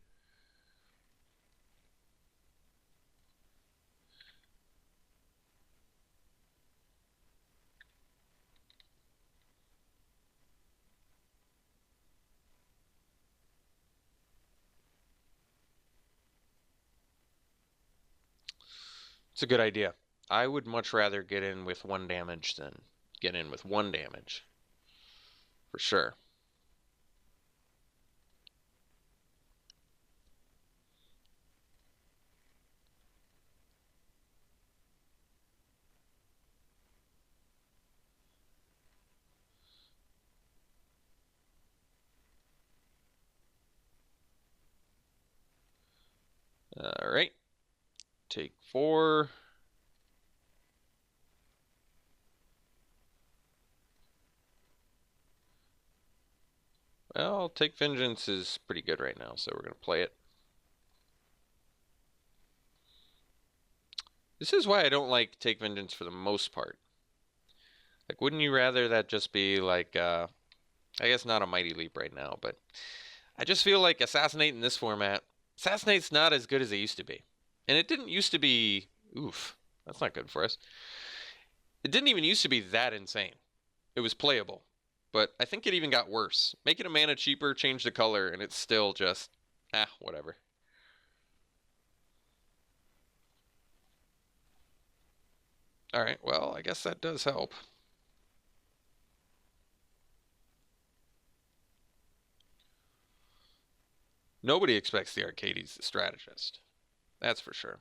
It's a good idea. I would much rather get in with 1 damage than get in with 1 damage. For sure. All right. Take 4. Well, Take Vengeance is pretty good right now, so we're going to play it. This is why I don't like Take Vengeance for the most part. Like, wouldn't you rather that just be like, I guess not a Mighty Leap right now, but I just feel like Assassinate in this format, Assassinate's not as good as it used to be. And it didn't used to be, oof, that's not good for us. It didn't even used to be that insane. It was playable. But I think it even got worse. Make it a mana cheaper, change the color, and it's still just, whatever. Alright, well, I guess that does help. Nobody expects the Arcades the strategist. That's for sure.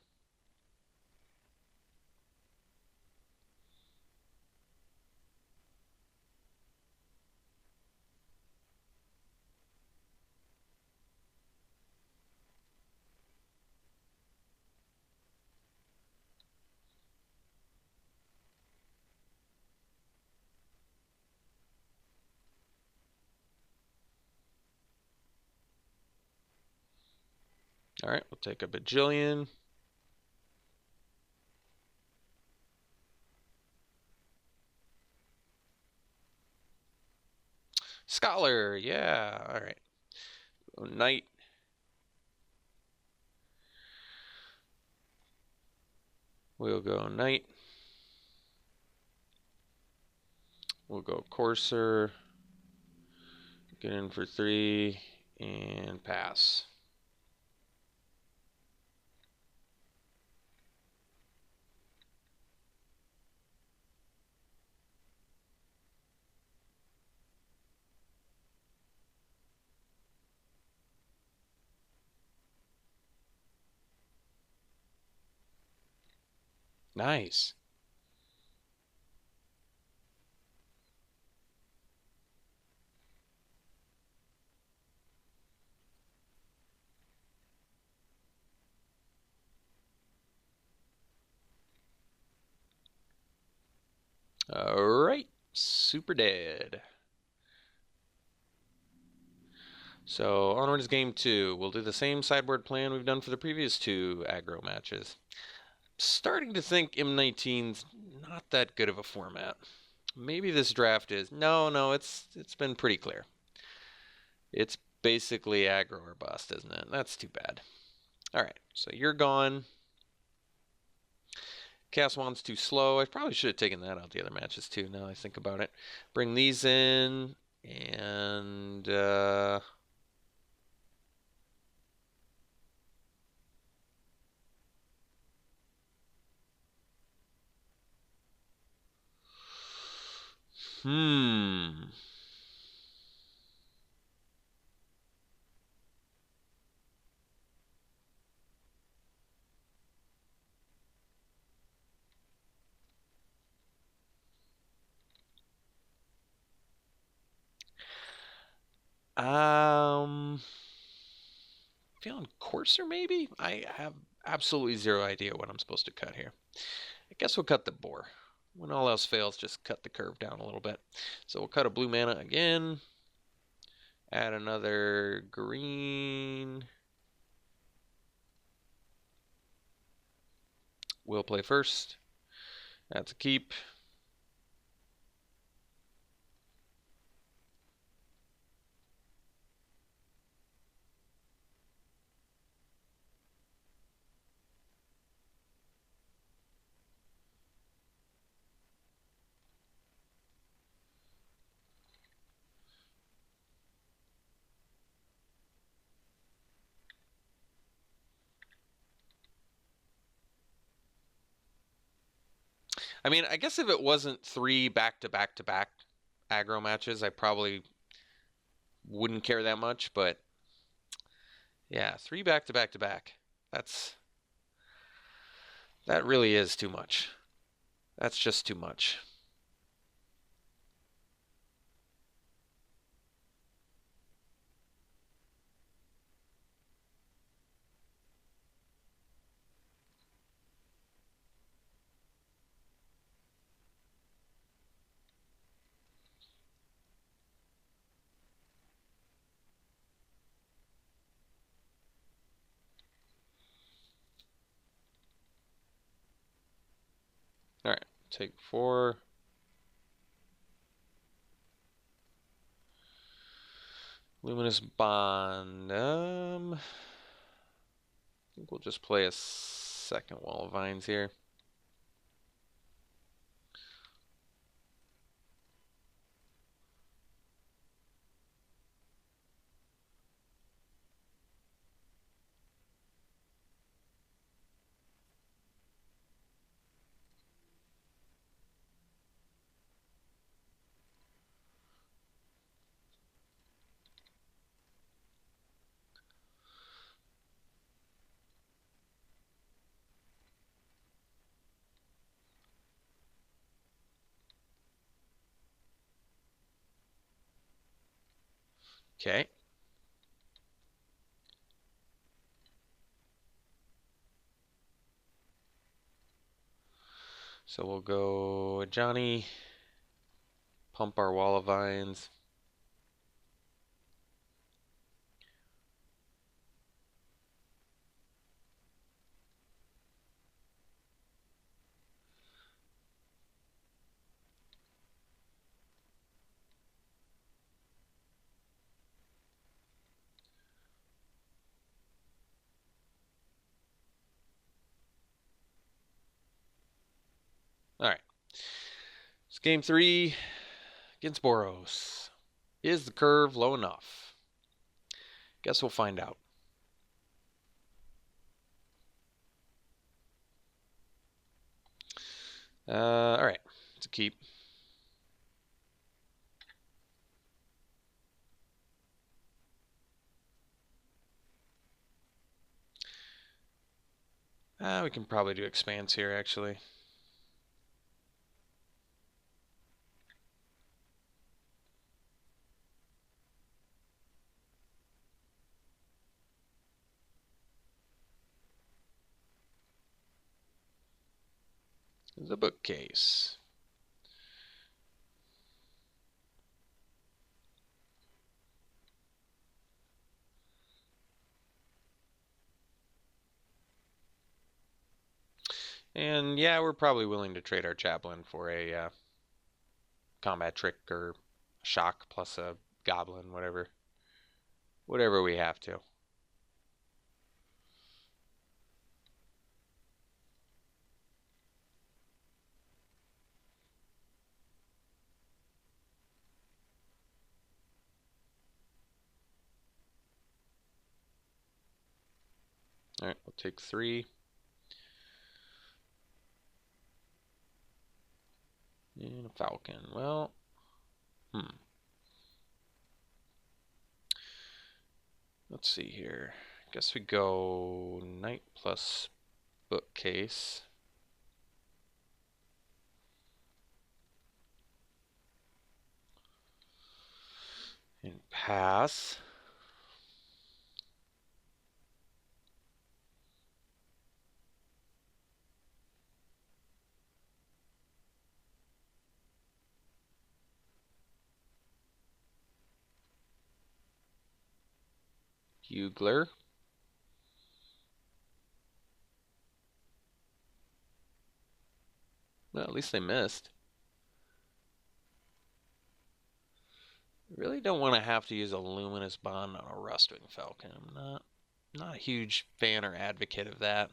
Alright, we'll take a bajillion. Scholar, yeah, alright. Knight. We'll go Knight. We'll go Courser. Get in for 3 and pass. Nice. Alright, super dead. So onward is game 2. We'll do the same sideboard plan we've done for the previous 2 aggro matches. Starting to think M19's not that good of a format. Maybe this draft is. No, it's been pretty clear. It's basically aggro or bust, isn't it? That's too bad. Alright, so you're gone. Chaos Wand's too slow. I probably should have taken that out the other matches too, now I think about it. Bring these in, and Feeling coarser maybe? I have absolutely zero idea what I'm supposed to cut here. I guess we'll cut the bore. When all else fails, just cut the curve down a little bit. So we'll cut a blue mana again. Add another green. We'll play first. That's a keep. I mean, I guess if it wasn't 3 back-to-back-to-back aggro matches, I probably wouldn't care that much, but yeah, 3 back-to-back-to-back. That really is too much. That's just too much. All right, take 4. Luminous Bond. I think we'll just play a second Wall of Vines here. Okay. So we'll go Johnny, pump our Wall of Vines. All right. It's game 3 against Boros. Is the curve low enough? Guess we'll find out. All right. It's a keep. We can probably do expanse here, actually. The bookcase. And yeah, we're probably willing to trade our chaplain for a combat trick or shock plus a goblin, whatever we have to. All right, we'll take 3. And a falcon. Well, let's see here. Guess we go knight plus bookcase. And pass. Bugler. Well, at least they missed. Really don't want to have to use a luminous bond on a Rustwing Falcon. I'm not a huge fan or advocate of that.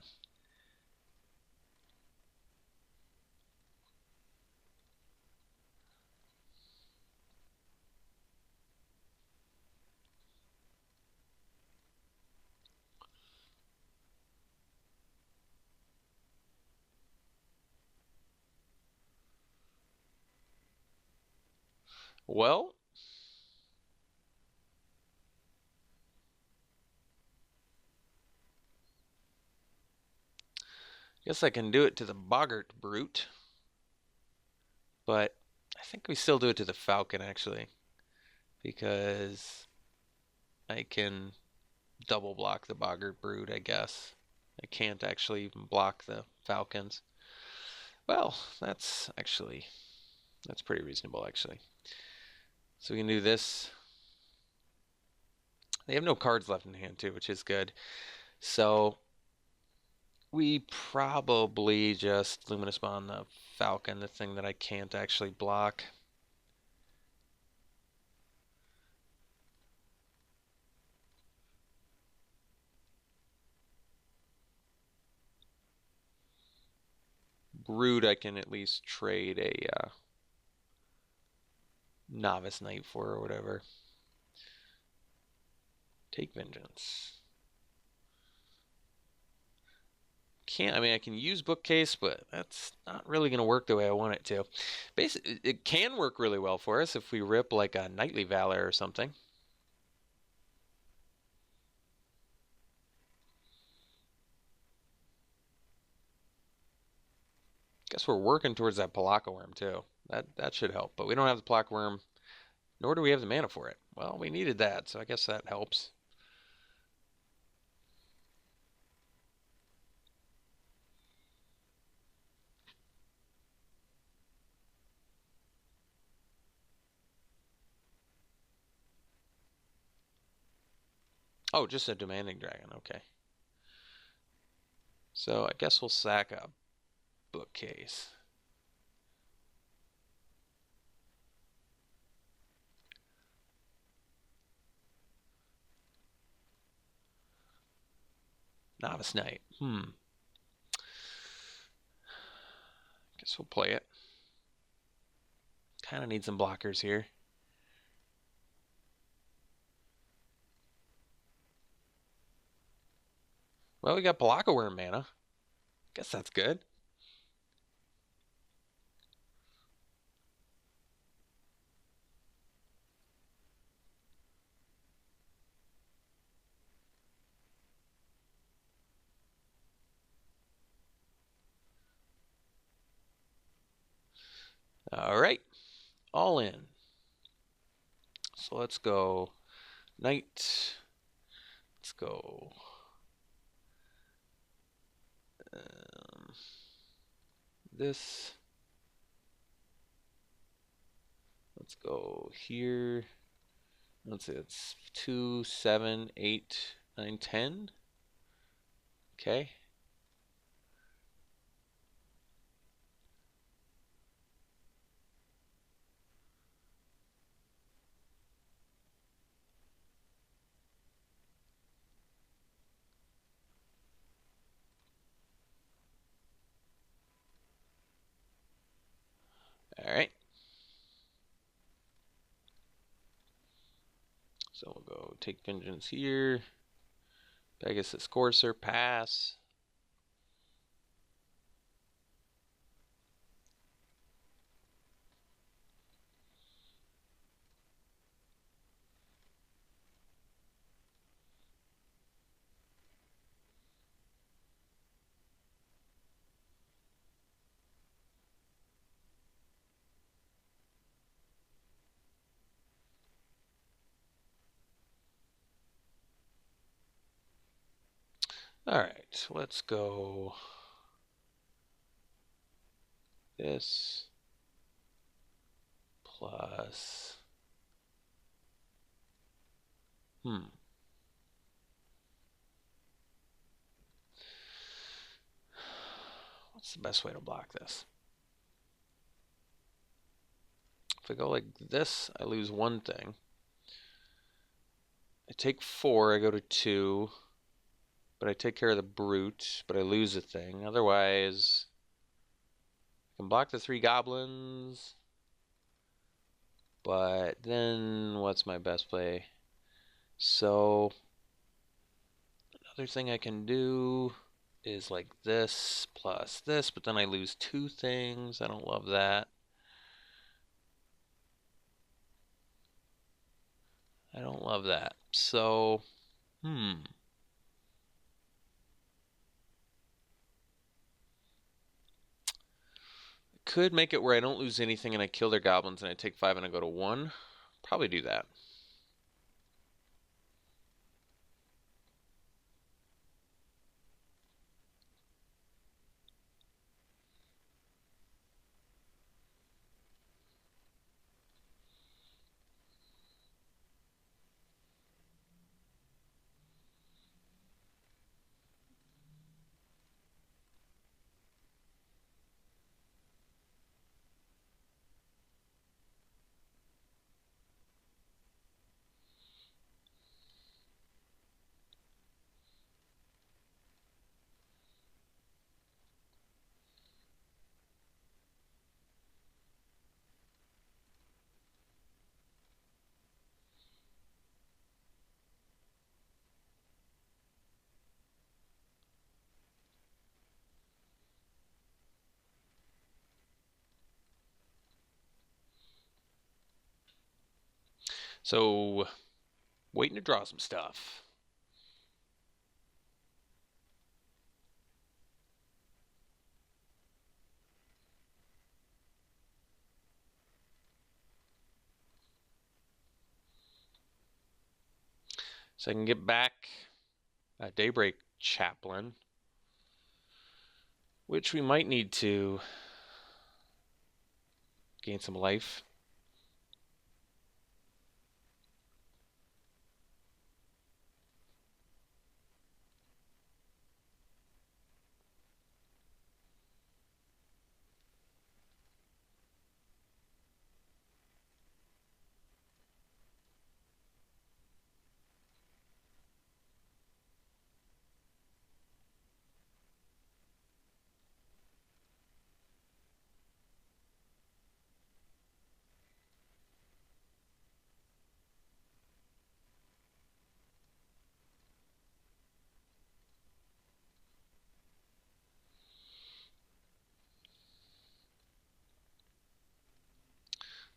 Well, guess I can do it to the Boggart Brute. But I think we still do it to the Falcon, actually. Because I can double block the Boggart Brute, I guess. I can't actually even block the Falcons. Well, that's pretty reasonable, actually. So we can do this. They have no cards left in hand, too, which is good. So we probably just Luminous Bond the Falcon, the thing that I can't actually block. Brood I can at least trade a Novice Knight for or whatever. Take Vengeance. I can use Bookcase, but that's not really going to work the way I want it to. Basically, it can work really well for us if we rip like a Knightly Valor or something. Guess we're working towards that Palaka Worm too. That should help, but we don't have the Palaka Worm, nor do we have the mana for it. Well, we needed that, so I guess that helps. Oh, just a Demanding Dragon, okay. So I guess we'll sack a Bookcase. Novice Knight. Guess we'll play it. Kind of need some blockers here. Well, we got Palaka Worm mana. Guess that's good. All right, all in. So let's go Knight. Let's go this. Let's go here. Let's see, it's 2, 7, 8, 9, 10. Okay. All right. So we'll go take Vengeance here. Pegasus Courser, pass. Alright, let's go this plus... What's the best way to block this? If I go like this, I lose one thing. I take 4, I go to 2. But I take care of the brute, but I lose a thing. Otherwise, I can block the 3 goblins. But then, what's my best play? So, another thing I can do is like this plus this, but then I lose 2 things. I don't love that. I don't love that. So, could make it where I don't lose anything and I kill their goblins and I take 5 and I go to 1. Probably do that. So, waiting to draw some stuff. So I can get back a Daybreak Chaplain, which we might need to gain some life.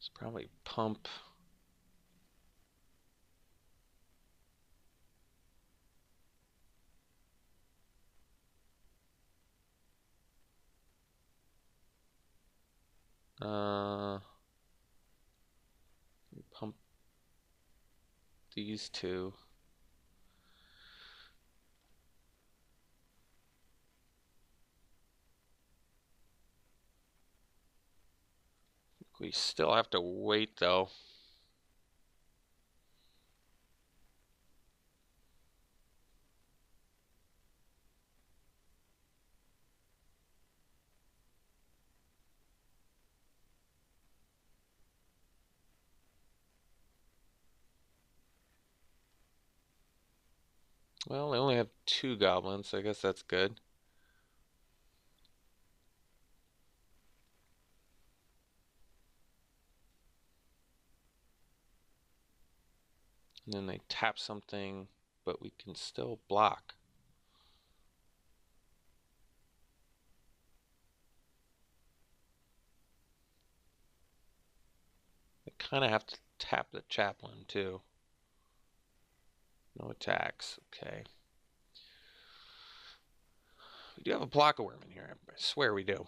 So probably pump. Pump these 2. We still have to wait though. Well, I only have 2 goblins, so I guess that's good. And then they tap something, but we can still block. I kind of have to tap the chaplain too. No attacks, okay. We do have a block of worm in here, I swear we do.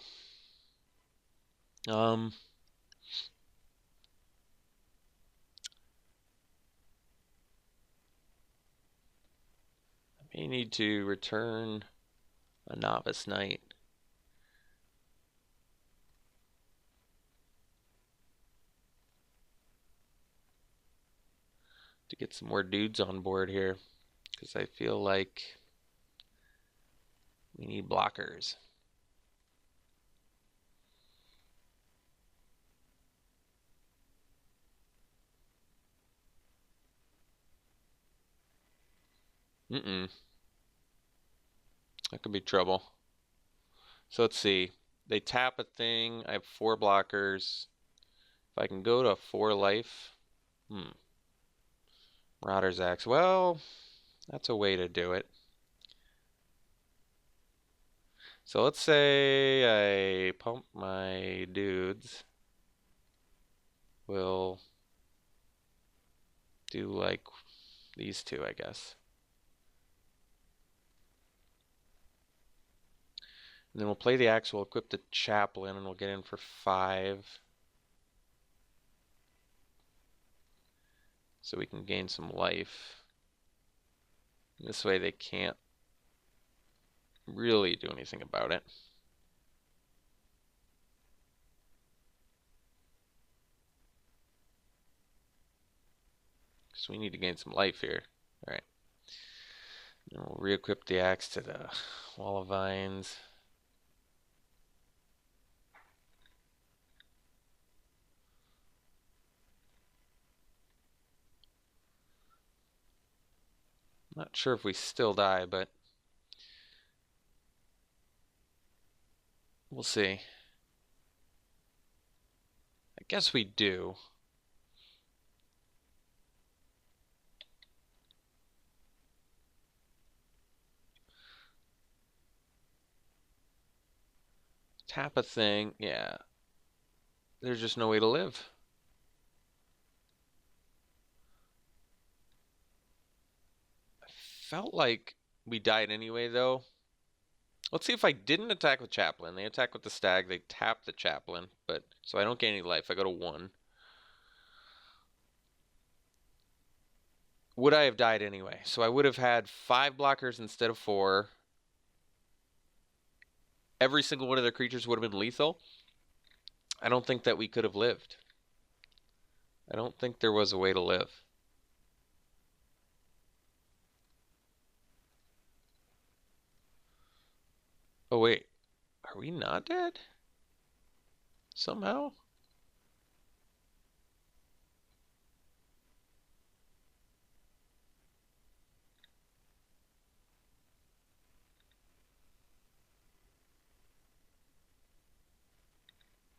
I May need to return a novice knight. To get some more dudes on board here, because I feel like we need blockers. That could be trouble. So let's see. They tap a thing. I have 4 blockers. If I can go to 4 life. Marauder's Axe. Well, that's a way to do it. So let's say I pump my dudes. We'll do like these 2, I guess. And then we'll play the axe, we'll equip the chaplain, and we'll get in for 5. So we can gain some life. This way they can't really do anything about it. So we need to gain some life here. Alright. And we'll re-equip the axe to the Wall of Vines. Not sure if we still die, but we'll see. I guess we do. Tap a thing, yeah. There's just no way to live. I felt like we died anyway, though. Let's see if I didn't attack with Chaplain. They attack with the Stag, they tap the Chaplain, but so I don't gain any life. I go to 1. Would I have died anyway? So I would have had 5 blockers instead of 4. Every single one of their creatures would have been lethal. I don't think that we could have lived. I don't think there was a way to live. Oh wait, are we not dead? Somehow?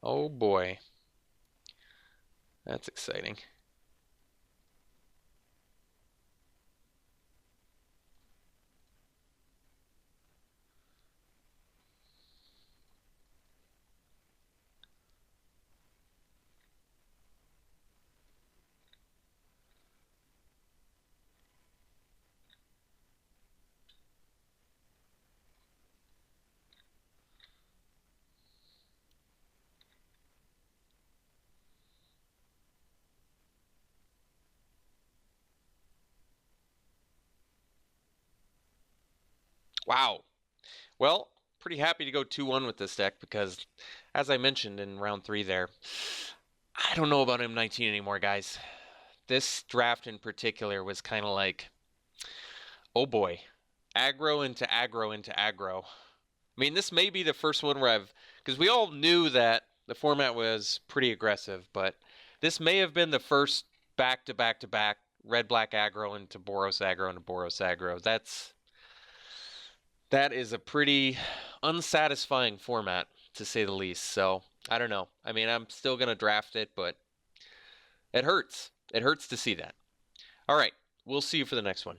Oh boy. That's exciting. Wow. Well, pretty happy to go 2-1 with this deck because, as I mentioned in round 3 there, I don't know about M19 anymore, guys. This draft in particular was kind of like, oh boy, aggro into aggro into aggro. I mean, this may be the first one where because we all knew that the format was pretty aggressive, but this may have been the first back-to-back-to-back red-black aggro into Boros aggro into Boros aggro. That is a pretty unsatisfying format, to say the least. So, I don't know. I mean, I'm still going to draft it, but it hurts. It hurts to see that. All right. We'll see you for the next one.